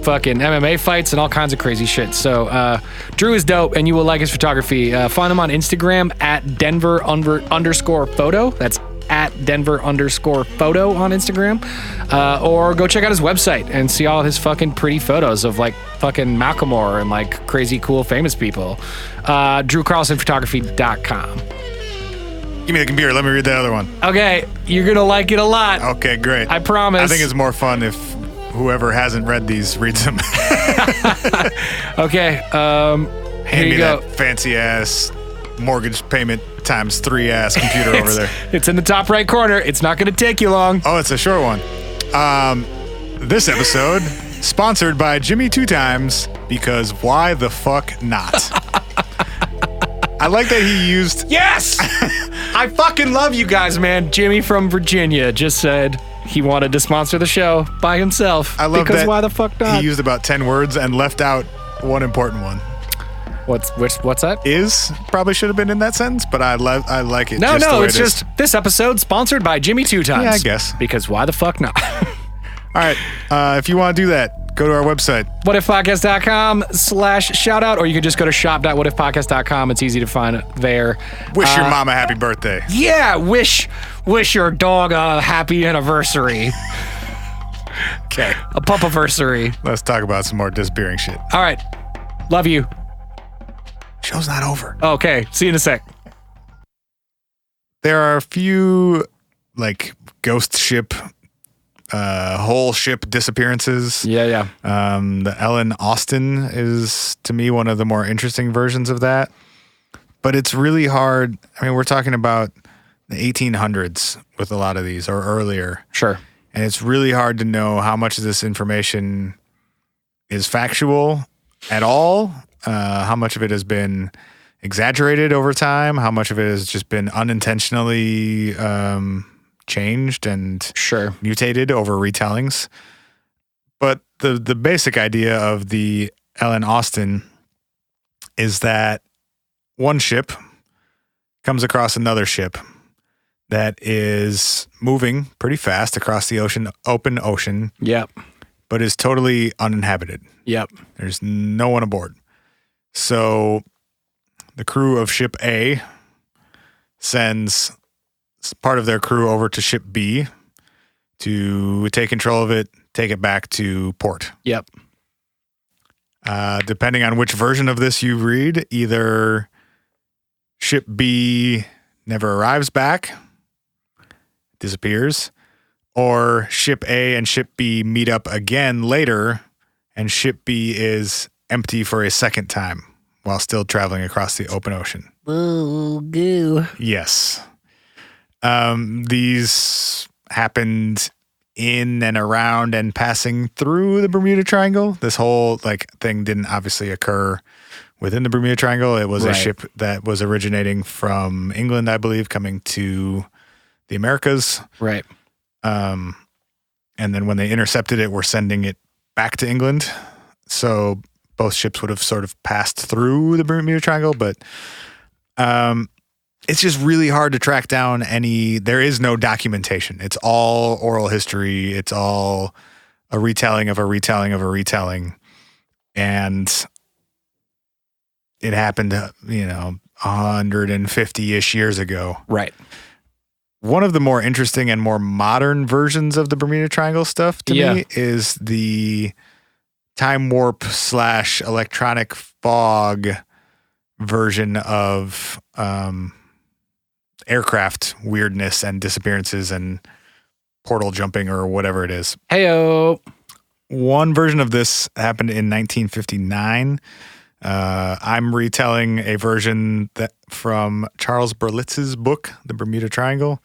fucking MMA fights and all kinds of crazy shit. So Drew is dope and you will like his photography. Find him on Instagram at Denver_photo. That's at Denver_photo on Instagram. Or go check out his website and see all his fucking pretty photos of like fucking Macklemore and like crazy cool famous people. DrewCarlsonPhotography.com. Give me the computer. Let me read that other one. Okay. You're going to like it a lot. Okay, great. I promise. I think it's more fun if whoever hasn't read these reads them. Okay. Here you go. That fancy ass mortgage payment times 3 ass computer over there. It's in the top right corner. It's not going to take you long. Oh, it's a short one. This episode sponsored by Jimmy 2 Times, because why the fuck not? I like that he used... Yes! I fucking love you guys, man. Jimmy from Virginia just said he wanted to sponsor the show by himself. I love because that why the fuck not? He used about 10 words and left out one important one. What's that? Is probably should have been in that sentence, but I like it. No, it's just this episode sponsored by Jimmy 2 Times. Yeah, I guess. Because why the fuck not? All right. If you want to do that, go to our website. whatifpodcast.com/shoutout, or you can just go to shop.whatifpodcast.com. It's easy to find it there. Wish your mom a happy birthday. Yeah, wish your dog a happy anniversary. Okay. A pup-anniversary. Let's talk about some more disappearing shit. All right. Love you. Show's not over. Okay. See you in a sec. there are a few like ghost ship, whole ship disappearances. Yeah. The Ellen Austin is, to me, one of the more interesting versions of that. But it's really hard. I mean, we're talking about the 1800s with a lot of these, or earlier. Sure. And it's really hard to know how much of this information is factual at all, how much of it has been exaggerated over time, how much of it has just been unintentionally changed and mutated over retellings. But the basic idea of the Ellen Austin is that one ship comes across another ship that is moving pretty fast across the open ocean. Yep. But is totally uninhabited. Yep. There's no one aboard. So the crew of ship A sends part of their crew over to ship B to take control of it, take it back to port. Yep. Depending on which version of this you read, either ship B never arrives back, disappears, or ship A and ship B meet up again later, and ship B is empty for a second time while still traveling across the open ocean. Ooh, goo. Yes. These happened in and around and passing through the Bermuda Triangle. This whole thing didn't obviously occur within the Bermuda Triangle. It was a ship that was originating from England, I believe, coming to the Americas. Right. And then when they intercepted it, were sending it back to England. So both ships would have sort of passed through the Bermuda Triangle, but it's just really hard to track down there is no documentation. It's all oral history. It's all a retelling of a retelling of a retelling. And it happened, 150-ish years ago. Right. One of the more interesting and more modern versions of the Bermuda Triangle stuff to me is the time warp / electronic fog version of aircraft weirdness and disappearances and portal jumping or whatever it is. Heyo. One version of this happened in 1959. I'm retelling a version that from Charles Berlitz's book, The Bermuda Triangle.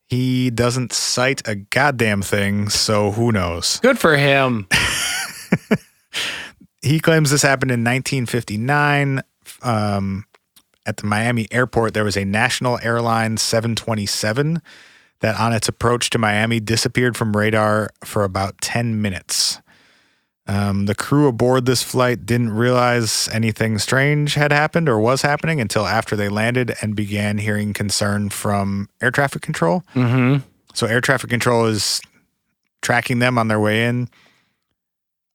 He doesn't cite a goddamn thing, so who knows? Good for him. He claims this happened in 1959. At the Miami airport, there was a National Airlines 727 that on its approach to Miami disappeared from radar for about 10 minutes. The crew aboard this flight didn't realize anything strange had happened or was happening until after they landed and began hearing concern from air traffic control. Mm-hmm. So air traffic control is tracking them on their way in.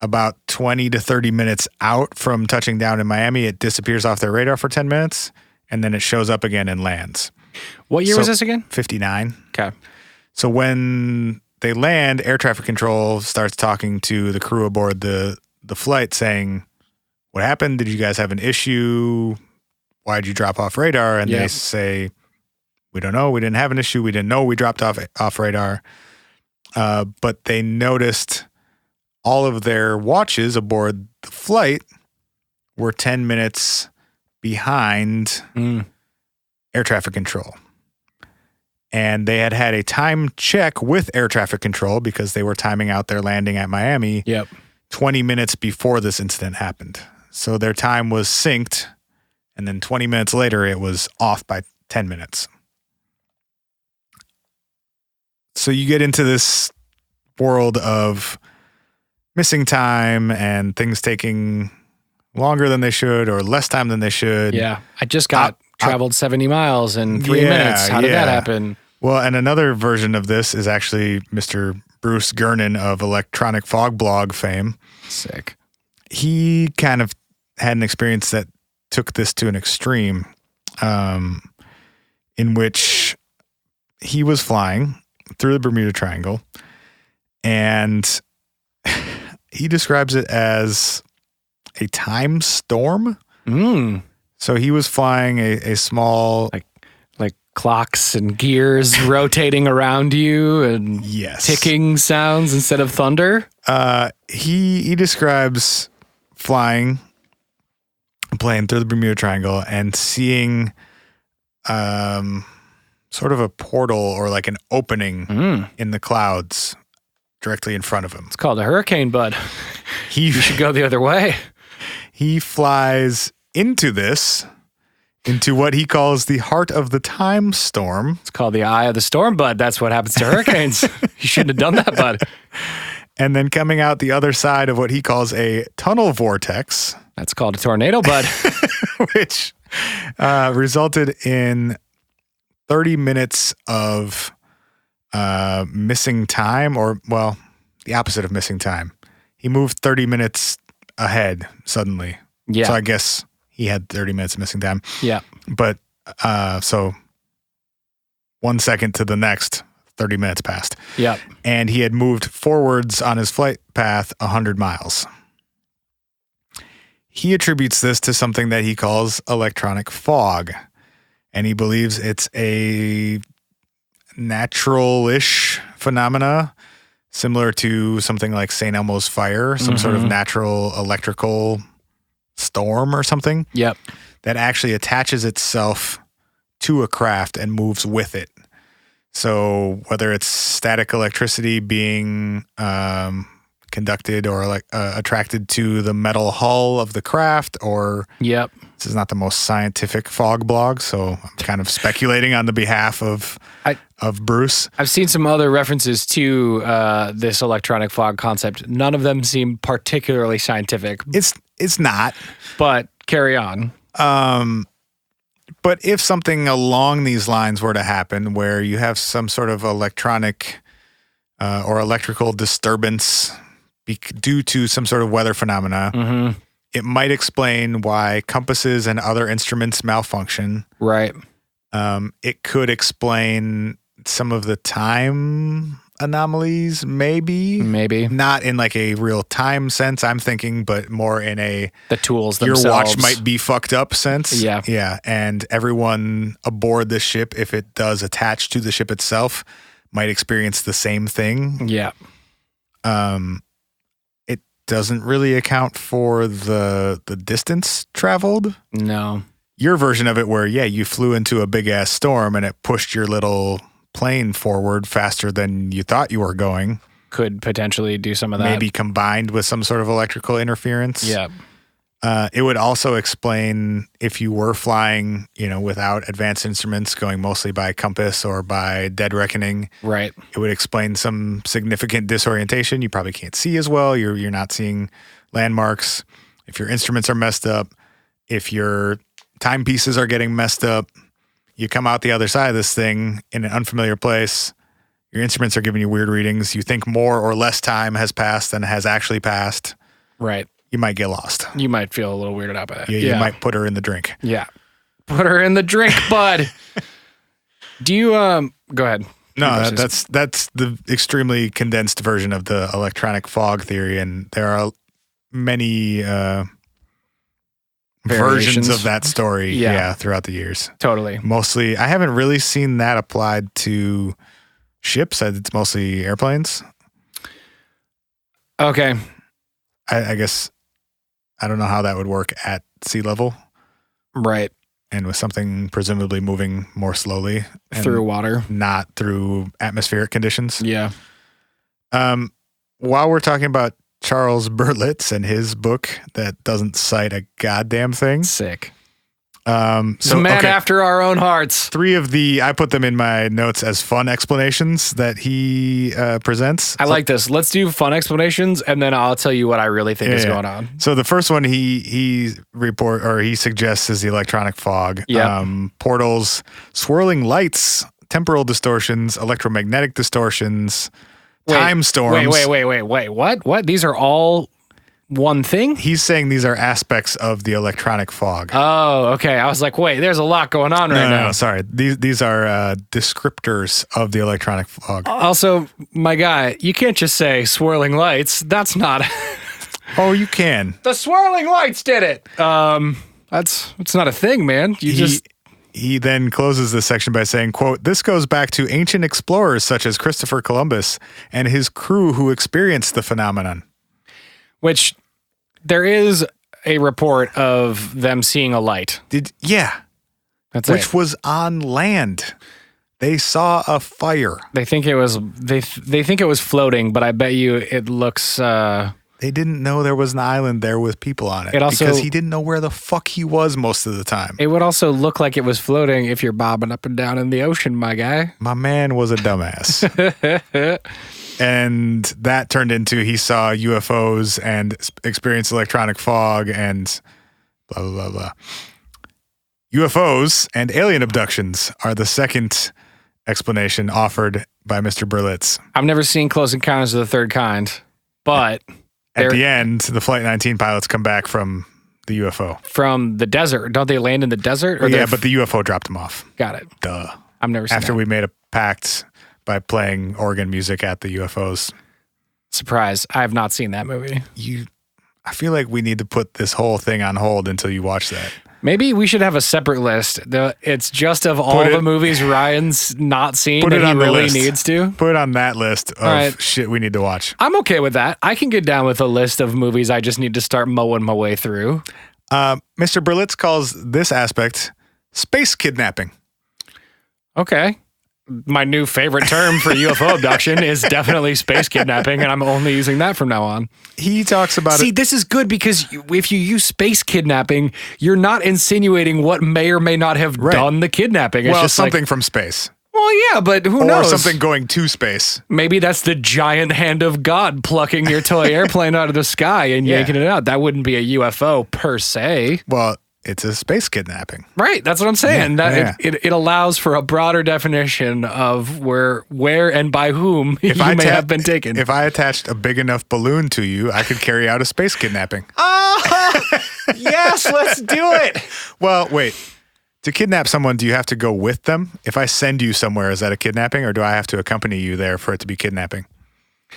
About 20 to 30 minutes out from touching down in Miami, it disappears off their radar for 10 minutes, and then it shows up again and lands. What year was this again? 59. Okay. So when they land, air traffic control starts talking to the crew aboard the flight saying, what happened? Did you guys have an issue? Why did you drop off radar? And they say, we don't know. We didn't have an issue. We didn't know we dropped off radar. But they noticed all of their watches aboard the flight were 10 minutes behind air traffic control. And they had a time check with air traffic control because they were timing out their landing at Miami 20 minutes before this incident happened. So their time was synced, and then 20 minutes later, it was off by 10 minutes. So you get into this world of missing time and things taking longer than they should or less time than they should. Yeah. I just traveled 70 miles in 3 minutes. How did that happen? Well, and another version of this is actually Mr. Bruce Gernon of Electronic Fog Blog fame. Sick. He kind of had an experience that took this to an extreme, in which he was flying through the Bermuda Triangle, and he describes it as a time storm. So he was flying a small... Like clocks and gears rotating around you and ticking sounds instead of thunder. He describes flying a plane through the Bermuda Triangle and seeing sort of a portal or like an opening in the clouds directly in front of him. It's called a hurricane, bud. You should go the other way. He flies into what he calls the heart of the time storm. It's called the eye of the storm, bud. That's what happens to hurricanes. You shouldn't have done that, bud. And then coming out the other side of what he calls a tunnel vortex. That's called a tornado, bud. Which resulted in 30 minutes of missing time, or, well, the opposite of missing time. He moved 30 minutes ahead suddenly. Yeah. So I guess he had 30 minutes of missing time. Yeah. But so 1 second to the next, 30 minutes passed. Yeah. And he had moved forwards on his flight path 100 miles. He attributes this to something that he calls electronic fog. And he believes it's a natural-ish phenomena, similar to something like St. Elmo's fire, some sort of natural electrical storm or something. Yep. That actually attaches itself to a craft and moves with it. So whether it's static electricity being conducted or attracted to the metal hull of the craft, or this is not the most scientific fog blog, so I'm kind of speculating on the behalf of Bruce. I've seen some other references to this electronic fog concept. None of them seem particularly scientific. It's not. But carry on. But if something along these lines were to happen, where you have some sort of electronic or electrical disturbance due to some sort of weather phenomena, it might explain why compasses and other instruments malfunction. Right. It could explain some of the time anomalies, maybe. Not in like a real time sense, I'm thinking, but more in a the tools your themselves. watch might be fucked up sense. Yeah. And everyone aboard the ship, if it does attach to the ship itself, might experience the same thing. Yeah. It doesn't really account for the distance traveled. No. Your version of it where, you flew into a big ass storm and it pushed your little plane forward faster than you thought you were going. Could potentially do some of that. Maybe combined with some sort of electrical interference. Yeah. It would also explain if you were flying, without advanced instruments, going mostly by compass or by dead reckoning. Right. It would explain some significant disorientation. You probably can't see as well. You're not seeing landmarks. If your instruments are messed up, if your timepieces are getting messed up, you come out the other side of this thing in an unfamiliar place. Your instruments are giving you weird readings. You think more or less time has passed than has actually passed. Right. You might get lost. You might feel a little weirded out by that. You might put her in the drink. Yeah. Put her in the drink, bud. Do you, go ahead. No, that's the extremely condensed version of the electronic fog theory. And there are many, versions of that story throughout the years. Totally. Mostly, I haven't really seen that applied to ships. It's mostly airplanes. Okay. I guess I don't know how that would work at sea level. Right. And with something presumably moving more slowly. Through water. Not through atmospheric conditions. Yeah. While we're talking about Charles Berlitz and his book that doesn't cite a goddamn thing. Sick. So man after our own hearts. 3 of I put them in my notes as fun explanations that he presents. I like this. Let's do fun explanations, and then I'll tell you what I really think is going on. So the first one he suggests is the electronic fog. Yeah. Portals, swirling lights, temporal distortions, electromagnetic distortions. Time storms. Wait. What? These are all one thing? He's saying these are aspects of the electronic fog. Oh, okay. I was like, wait, there's a lot going on right now. No, sorry. These are descriptors of the electronic fog. Also, my guy, you can't just say swirling lights. That's not... Oh, you can. The swirling lights did it. It's not a thing, man. He then closes this section by saying, quote, "This goes back to ancient explorers such as Christopher Columbus and his crew who experienced the phenomenon." Which there is a report of them seeing a light. Which was on land. They saw a fire. They think it was they think it was floating, but I bet you it looks They didn't know there was an island there with people on it, because he didn't know where the fuck he was most of the time. It would also look like it was floating if you're bobbing up and down in the ocean, my guy. My man was a dumbass. And that turned into he saw UFOs and experienced electronic fog and blah, blah, blah, blah. UFOs and alien abductions are the second explanation offered by Mr. Berlitz. I've never seen Close Encounters of the Third Kind, but... At the end, the Flight 19 pilots come back from the UFO. From the desert. Don't they land in the desert? Or yeah, but the UFO dropped them off. Got it. Duh. I've never seen After we made a pact by playing organ music at the UFOs. Surprise. I have not seen that movie. I feel like we need to put this whole thing on hold until you watch that. Maybe we should have a separate list. It's just of all the movies Ryan's not seen that he really needs to. Put it on that list of shit we need to watch. I'm okay with that. I can get down with a list of movies I just need to start mowing my way through. Mr. Berlitz calls this aspect space kidnapping. Okay. My new favorite term for UFO abduction is definitely space kidnapping, and I'm only using that from now on. He talks about See, this is good because if you use space kidnapping, you're not insinuating what may or may not have done the kidnapping. It's just something from space. Well, yeah, but who knows? Or something going to space. Maybe that's the giant hand of God plucking your toy airplane out of the sky and yanking it out. That wouldn't be a UFO per se. Well, it's a space kidnapping. Right, that's what I'm saying. It allows for a broader definition of where and by whom you may have been taken. If I attached a big enough balloon to you, I could carry out a space kidnapping. Yes, let's do it. Well, wait. To kidnap someone, do you have to go with them? If I send you somewhere, is that a kidnapping, or do I have to accompany you there for it to be kidnapping?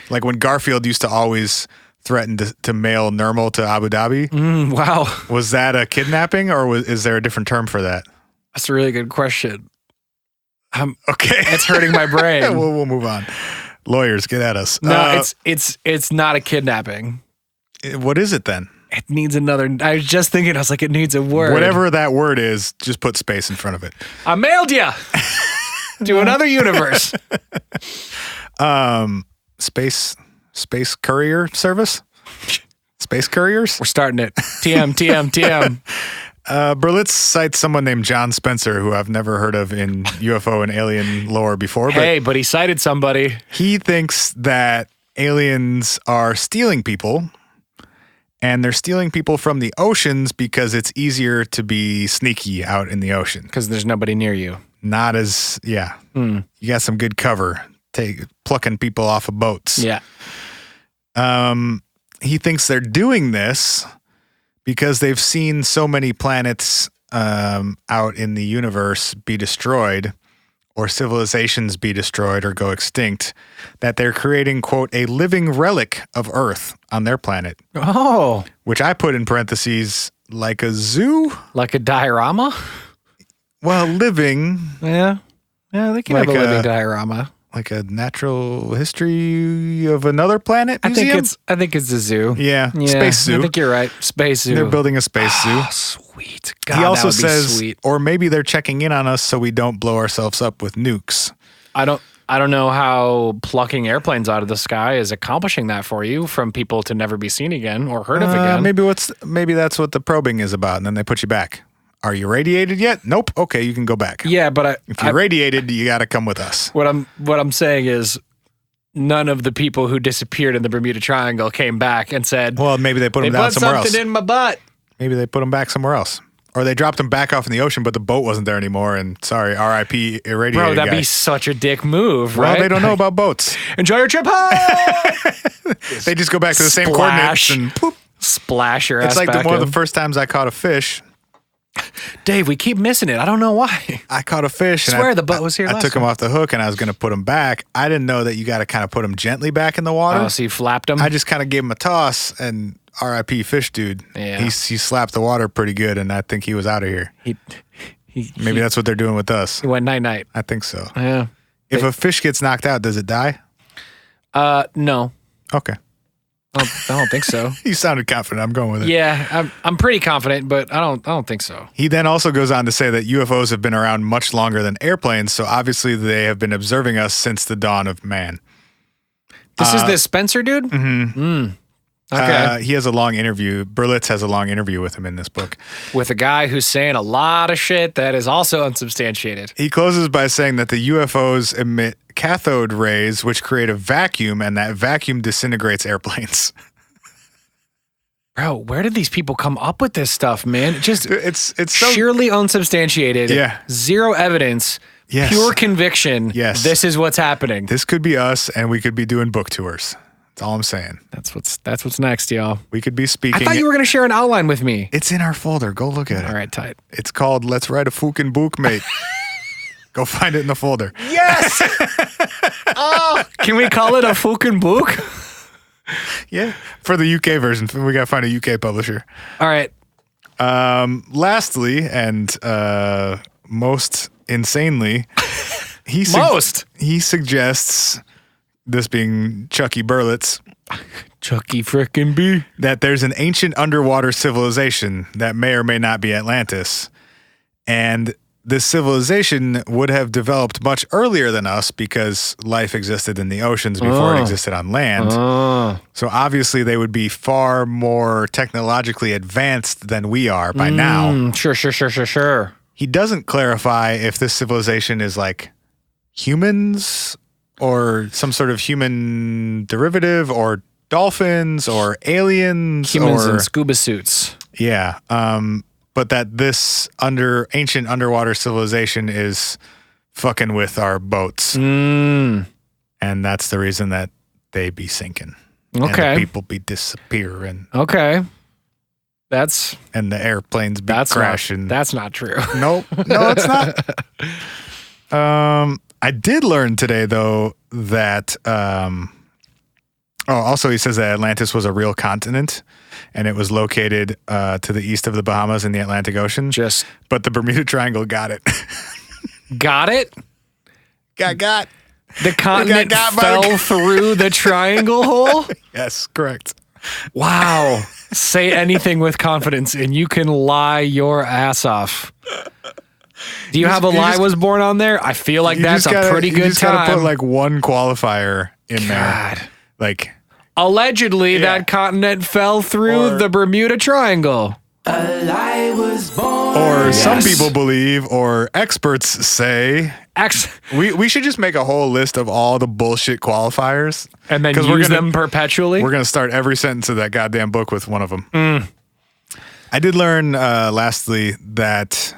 Like when Garfield used to always threaten to mail Nirmal to Abu Dhabi. Wow. Was that a kidnapping, or is there a different term for that? That's a really good question. Okay. It's hurting my brain. We'll move on. Lawyers, get at us. No, it's not a kidnapping. What is it then? It needs another. I was just thinking, I was like, it needs a word. Whatever that word is, just put space in front of it. I mailed you to another universe. Space courier service? Space couriers? We're starting it. TM. Berlitz cites someone named John Spencer, who I've never heard of in UFO and alien lore before. But he cited somebody. He thinks that aliens are stealing people, and they're stealing people from the oceans because it's easier to be sneaky out in the ocean. Because there's nobody near you. Not as, You got some good cover. Plucking people off of boats. Yeah. He thinks they're doing this because they've seen so many planets out in the universe be destroyed, or civilizations be destroyed or go extinct, that they're creating, quote, a living relic of Earth on their planet. Oh. Which I put in parentheses, like a zoo? Like a diorama? Well, living. Yeah. Yeah, they can have a living diorama. Like a natural history of another planet museum? I think it's a zoo. Yeah. Space zoo. I think you're right. Space zoo. They're building a space zoo. Sweet. God, he also that would be says, sweet. or maybe they're checking in on us so we don't blow ourselves up with nukes. I don't know how plucking airplanes out of the sky is accomplishing that for you, from people to never be seen again or heard of again. Maybe that's what the probing is about, and then they put you back. Are you radiated yet? Nope. Okay, you can go back. Yeah, but if you're radiated, you got to come with us. What I'm saying is, none of the people who disappeared in the Bermuda Triangle came back and said, "Well, maybe they put them down somewhere else." Something in my butt. Maybe they put them back somewhere else, or they dropped them back off in the ocean, but the boat wasn't there anymore. And sorry, R.I.P. irradiated. Bro, that'd guy. be such a dick move, right? Well, they don't know about boats. Enjoy your trip home. They just go back to the same coordinates and poop. Splash your ass. It's like back one of in. the first times I caught a fish. Dave, we keep missing it. I don't know why. I caught a fish. I swear the boat was here. I took him off the hook and I was going to put him back. I didn't know that you got to kind of put him gently back in the water. Oh, so you flapped him? I just kind of gave him a toss, and RIP fish dude. Yeah. He slapped the water pretty good, and I think he was out of here. He Maybe that's what they're doing with us. He went night-night. I think so. Yeah. If a fish gets knocked out, does it die? No. Okay. I don't think so. You sounded confident. I'm going with it. Yeah, I'm pretty confident, but I don't think so. He then also goes on to say that UFOs have been around much longer than airplanes, so obviously they have been observing us since the dawn of man. This is this Spencer dude? Mm-hmm. Okay. He has a long interview. Berlitz has a long interview with him in this book. With a guy who's saying a lot of shit that is also unsubstantiated. He closes by saying that the UFOs emit cathode rays, which create a vacuum, and that vacuum disintegrates airplanes. Bro, where did these people come up with this stuff, man? It's so sheerly unsubstantiated. Yeah. Zero evidence. Yes. Pure conviction. Yes. This is what's happening. This could be us, and we could be doing book tours. That's all I'm saying. That's what's next, y'all. We could be speaking. I thought you were going to share an outline with me. It's in our folder. Go look at it. All right, tight. It's called Let's Write a Fucking Book, Mate. Go find it in the folder. Yes! Oh, can we call it a fucking book? Yeah. For the UK version, we got to find a UK publisher. All right. Lastly, and most insanely, he suggests, this being Chucky Berlitz, Chucky frickin' B, that there's an ancient underwater civilization that may or may not be Atlantis. And this civilization would have developed much earlier than us because life existed in the oceans before it existed on land. So obviously they would be far more technologically advanced than we are by now. Sure. He doesn't clarify if this civilization is like humans or some sort of human derivative or dolphins or aliens. Humans or in scuba suits. Yeah. But that this ancient underwater civilization is fucking with our boats. And that's the reason that they be sinking. Okay. And the people be disappearing. Okay. And the airplanes be crashing. That's not true. Nope. No, it's not. I did learn today, though, that... also he says that Atlantis was a real continent. And it was located to the east of the Bahamas in the Atlantic Ocean. But the Bermuda Triangle got it. Got it? Got. The continent fell through the triangle hole? Yes, correct. Wow. Say anything with confidence and you can lie your ass off. Do you have a lie was born on there? I feel like that's a pretty good time. You just gotta put like one qualifier in there. Like... Allegedly, that continent fell through the Bermuda Triangle. A lie was born. Or some people believe, or experts say, we should just make a whole list of all the bullshit qualifiers. And then use them perpetually? We're going to start every sentence of that goddamn book with one of them. I did learn, lastly, that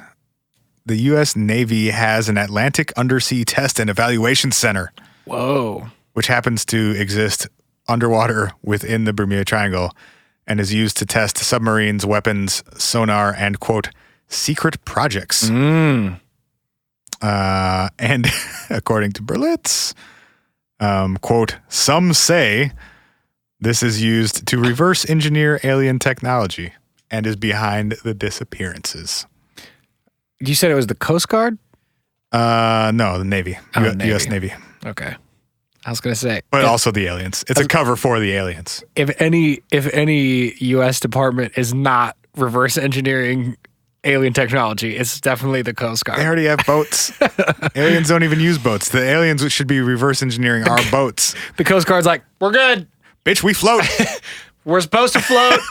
the U.S. Navy has an Atlantic Undersea Test and Evaluation Center. Whoa. Which happens to exist underwater within the Bermuda Triangle and is used to test submarines, weapons, sonar, and, quote, secret projects. And according to Berlitz, quote, some say this is used to reverse engineer alien technology and is behind the disappearances. You said it was the Coast Guard? No, the Navy. Navy. U.S. Navy. Okay. I was going to say. But also the aliens. It's a cover for the aliens. If any U.S. department is not reverse engineering alien technology, it's definitely the Coast Guard. They already have boats. Aliens don't even use boats. The aliens should be reverse engineering our boats. The Coast Guard's like, we're good. Bitch, we float. We're supposed to float,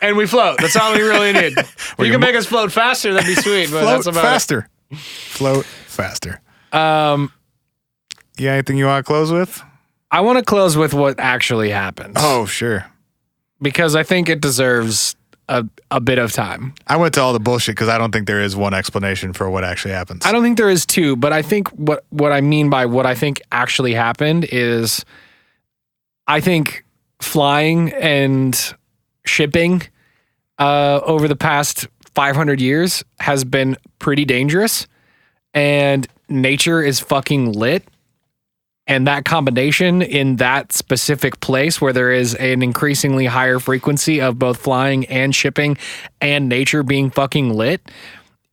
and we float. That's all we really need. You can make us float faster, that'd be sweet. But float that's about faster. Float faster. Yeah, anything you want to close with? I want to close with what actually happened. Oh, sure. Because I think it deserves a bit of time. I went to all the bullshit because I don't think there is one explanation for what actually happens. I don't think there is two, but I think what I mean by what I think actually happened is I think flying and shipping over the past 500 years has been pretty dangerous, and nature is fucking lit. And that combination in that specific place where there is an increasingly higher frequency of both flying and shipping and nature being fucking lit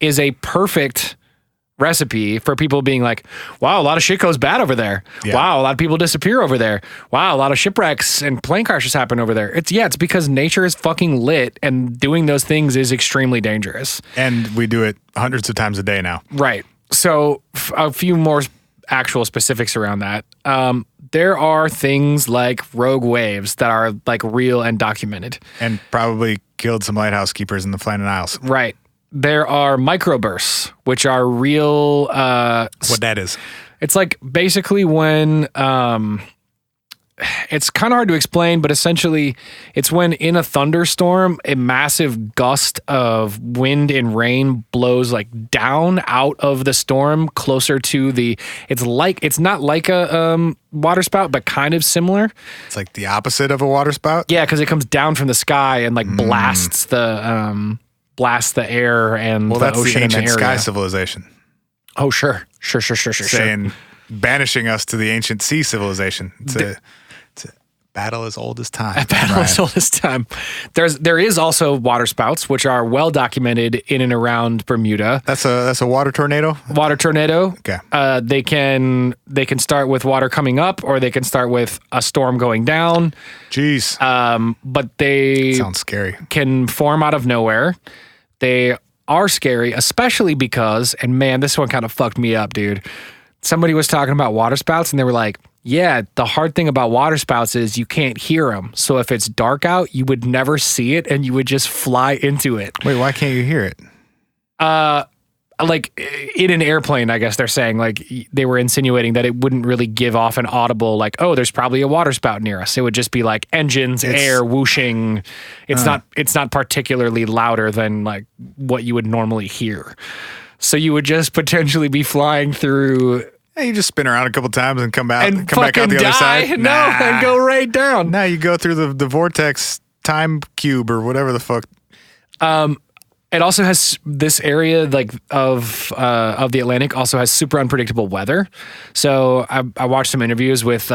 is a perfect recipe for people being like, wow, a lot of shit goes bad over there. Yeah. Wow, a lot of people disappear over there. Wow, a lot of shipwrecks and plane crashes happen over there. It's because nature is fucking lit, and doing those things is extremely dangerous. And we do it hundreds of times a day now. Right. So a few more actual specifics around that. There are things like rogue waves that are like real and documented. And probably killed some lighthouse keepers in the Flanders Isles. Right. There are microbursts, which are real. What that is? It's like basically when it's kind of hard to explain, but essentially it's when in a thunderstorm, a massive gust of wind and rain blows like down out of the storm closer to the, it's not like a water spout, but kind of similar. It's like the opposite of a water spout? Yeah, because it comes down from the sky and like blasts the air and the that's ocean the in the ancient area. sky civilization. Oh, sure. Saying, banishing us to the ancient sea civilization. It's a battle as old as time. A battle as old as time. There is also water spouts, which are well documented in and around Bermuda. That's a water tornado? Water tornado. Okay. They can start with water coming up, or they can start with a storm going down. Jeez. But they sounds scary. Can form out of nowhere. They are scary, especially because, and man, this one kind of fucked me up, dude. Somebody was talking about water spouts, and they were like, yeah, the hard thing about water spouts is you can't hear them. So if it's dark out, you would never see it, and you would just fly into it. Wait, why can't you hear it? Like in an airplane, I guess they're saying, like they were insinuating that it wouldn't really give off an audible, like, oh, there's probably a water spout near us. It would just be like engines, air whooshing. It's not particularly louder than like what you would normally hear. So you would just potentially be flying through. Hey, you just spin around a couple times and come back out the die. other side. No, and go right down. Now you go through the vortex time cube or whatever the fuck. It also has this area like of the Atlantic also has super unpredictable weather. So I watched some interviews with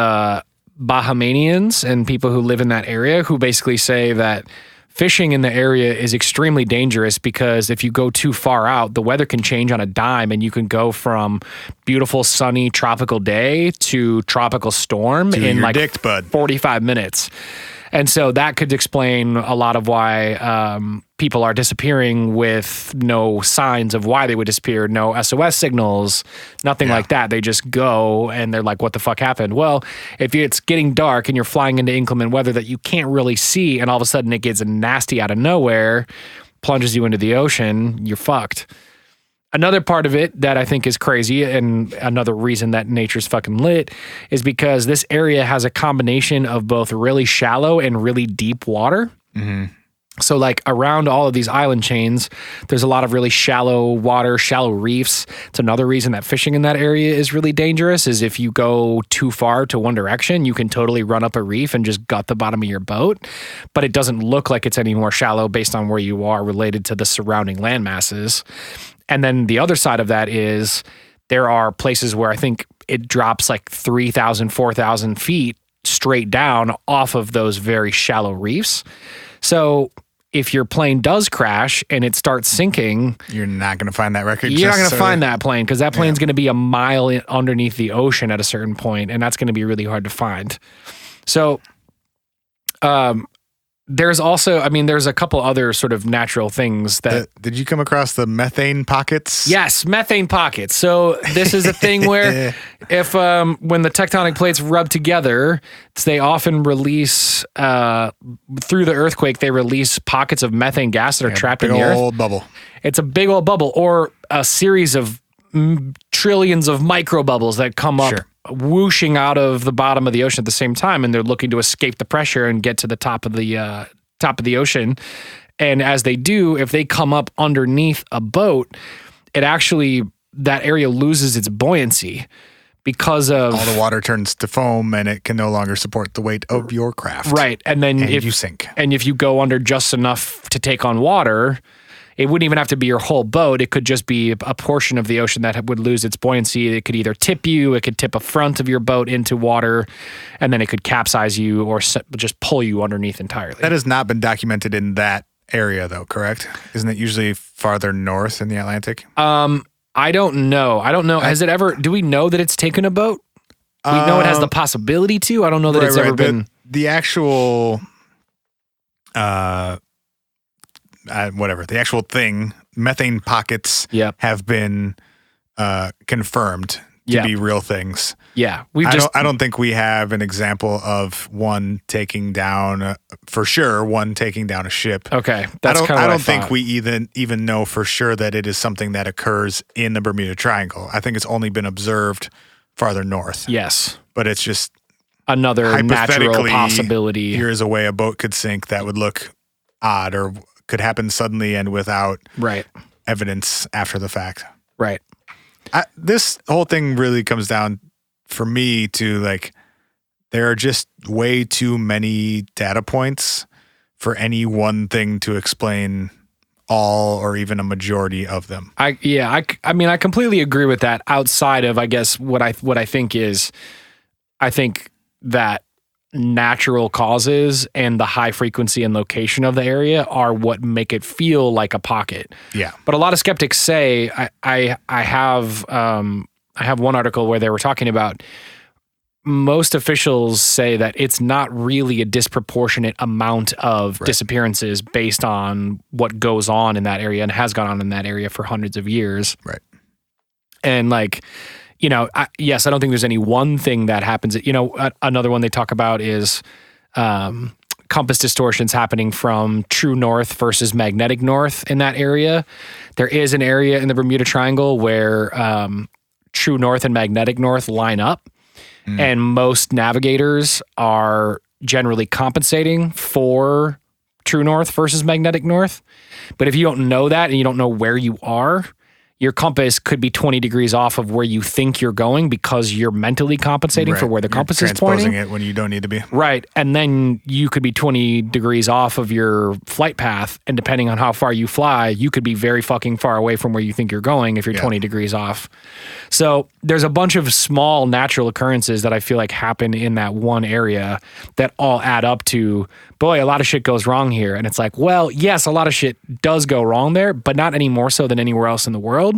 Bahamians and people who live in that area who basically say that fishing in the area is extremely dangerous because if you go too far out, the weather can change on a dime, and you can go from beautiful, sunny, tropical day to tropical storm in like 45 minutes. And so that could explain a lot of why people are disappearing with no signs of why they would disappear, no SOS signals, nothing like that. They just go and they're like, what the fuck happened? Well, if it's getting dark and you're flying into inclement weather that you can't really see, and all of a sudden it gets nasty out of nowhere, plunges you into the ocean, you're fucked. Another part of it that I think is crazy, and another reason that nature's fucking lit, is because this area has a combination of both really shallow and really deep water. Mm-hmm. So like around all of these island chains, there's a lot of really shallow water, shallow reefs. It's another reason that fishing in that area is really dangerous, is if you go too far to one direction, you can totally run up a reef and just gut the bottom of your boat. But it doesn't look like it's any more shallow based on where you are related to the surrounding land masses. And then the other side of that is there are places where I think it drops like 3,000, 4,000 feet straight down off of those very shallow reefs. So if your plane does crash and it starts sinking, you're not going to find that wreckage. You're not going to find that plane because that plane's going to be a mile underneath the ocean at a certain point, and that's going to be really hard to find. So, there's also, there's a couple other sort of natural things that... Did you come across the methane pockets? Yes, methane pockets. So this is a thing where if when the tectonic plates rub together, they often release, through the earthquake, they release pockets of methane gas that are trapped in the earth. Big old bubble. It's a big old bubble, or a series of trillions of micro bubbles that come up. Sure. Whooshing out of the bottom of the ocean at the same time, and they're looking to escape the pressure and get to the top of the ocean. And as they do, if they come up underneath a boat, it actually, that area loses its buoyancy because of all the water turns to foam, and it can no longer support the weight of your craft. Right, and then if you sink, and if you go under just enough to take on water, it wouldn't even have to be your whole boat. It could just be a portion of the ocean that would lose its buoyancy. It could either tip you, it could tip a front of your boat into water, and then it could capsize you or just pull you underneath entirely. That has not been documented in that area, though, correct? Isn't it usually farther north in the Atlantic? I don't know. Has it ever? Do we know that it's taken a boat? We know it has the possibility to. I don't know that it's ever been the actual. Whatever the actual thing, methane pockets have been confirmed to be real things. Yeah, I don't think we have an example of one taking down for sure. One taking down a ship. Okay, I don't think we even know for sure that it is something that occurs in the Bermuda Triangle. I think it's only been observed farther north. Yes, but it's just another natural possibility. Here's a way a boat could sink that would look odd or could happen suddenly and without evidence after the fact. Right. This whole thing really comes down for me to like, there are just way too many data points for any one thing to explain all or even a majority of them. I mean, I completely agree with that outside of, I guess, what I think is, I think that natural causes and the high frequency and location of the area are what make it feel like a pocket. Yeah. But a lot of skeptics say, I have one article where they were talking about most officials say that it's not really a disproportionate amount of disappearances based on what goes on in that area and has gone on in that area for hundreds of years. Right. And like, you know, yes, I don't think there's any one thing that happens. You know, another one they talk about is compass distortions happening from true north versus magnetic north in that area. There is an area in the Bermuda Triangle where true north and magnetic north line up, and most navigators are generally compensating for true north versus magnetic north. But if you don't know that and you don't know where you are, your compass could be 20 degrees off of where you think you're going because you're mentally compensating for where the compass is pointing. Transposing it when you don't need to be. Right. And then you could be 20 degrees off of your flight path. And depending on how far you fly, you could be very fucking far away from where you think you're going if you're 20 degrees off. So there's a bunch of small natural occurrences that I feel like happen in that one area that all add up to, boy, a lot of shit goes wrong here. And it's like, well, yes, a lot of shit does go wrong there, but not any more so than anywhere else in the world.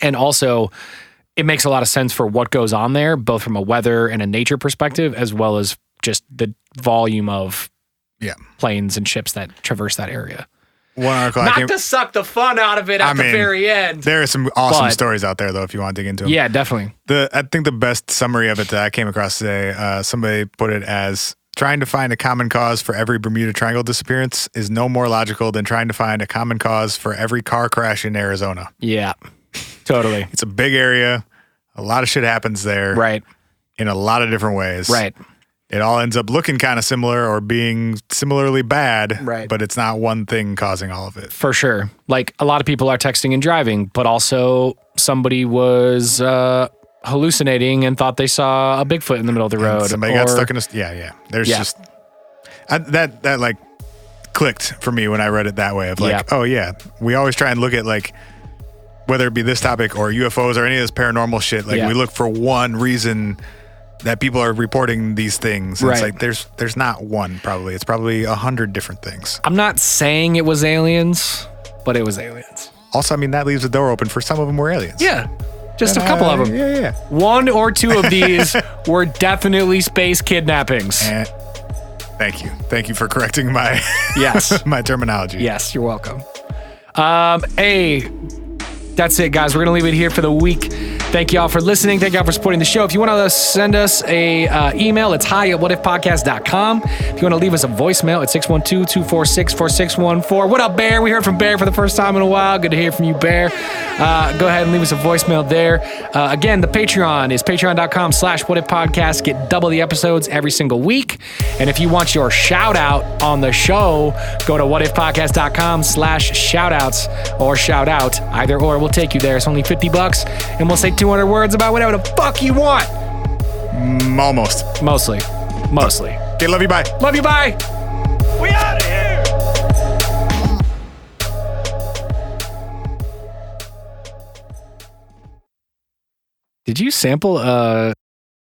And also, it makes a lot of sense for what goes on there, both from a weather and a nature perspective, as well as just the volume of planes and ships that traverse that area. One article Not to suck the fun out of it at the very end. There are some awesome stories out there, though, if you want to dig into them. Yeah, definitely. I think the best summary of it that I came across today, somebody put it as, trying to find a common cause for every Bermuda Triangle disappearance is no more logical than trying to find a common cause for every car crash in Arizona. Yeah, totally. It's a big area. A lot of shit happens there. Right. In a lot of different ways. Right. It all ends up looking kind of similar or being similarly bad. Right. But it's not one thing causing all of it. For sure. Like, a lot of people are texting and driving, but also somebody was hallucinating and thought they saw a Bigfoot in the middle of the road. Somebody got stuck in a... Yeah. There's just... That like clicked for me when I read it that way of like, oh yeah, we always try and look at like, whether it be this topic or UFOs or any of this paranormal shit, like we look for one reason that people are reporting these things. And it's like, there's not one probably. It's probably 100 different things. I'm not saying it was aliens, but it was aliens. Also, I mean, that leaves the door open for some of them were aliens. Yeah. Just a couple of them. Yeah. One or two of these were definitely space kidnappings. Thank you. Thank you for correcting my my terminology. Yes, you're welcome. That's it, guys. We're going to leave it here for the week. Thank you all for listening. Thank you all for supporting the show. If you want to send us a email, it's hi@whatifpodcast.com. If you want to leave us a voicemail, it's 612-246-4614. What up, Bear? We heard from Bear for the first time in a while. Good to hear from you, Bear. Go ahead and leave us a voicemail there. Again, the Patreon is patreon.com/whatifpodcast. Get double the episodes every single week. And if you want your shout out on the show, go to whatifpodcast.com/shoutouts or shout out. Either or will take you there. It's only $50 and we'll say 200 words about whatever the fuck you want. Almost. Mostly. Okay, love you, bye. Love you, bye. We out of here. Did you sample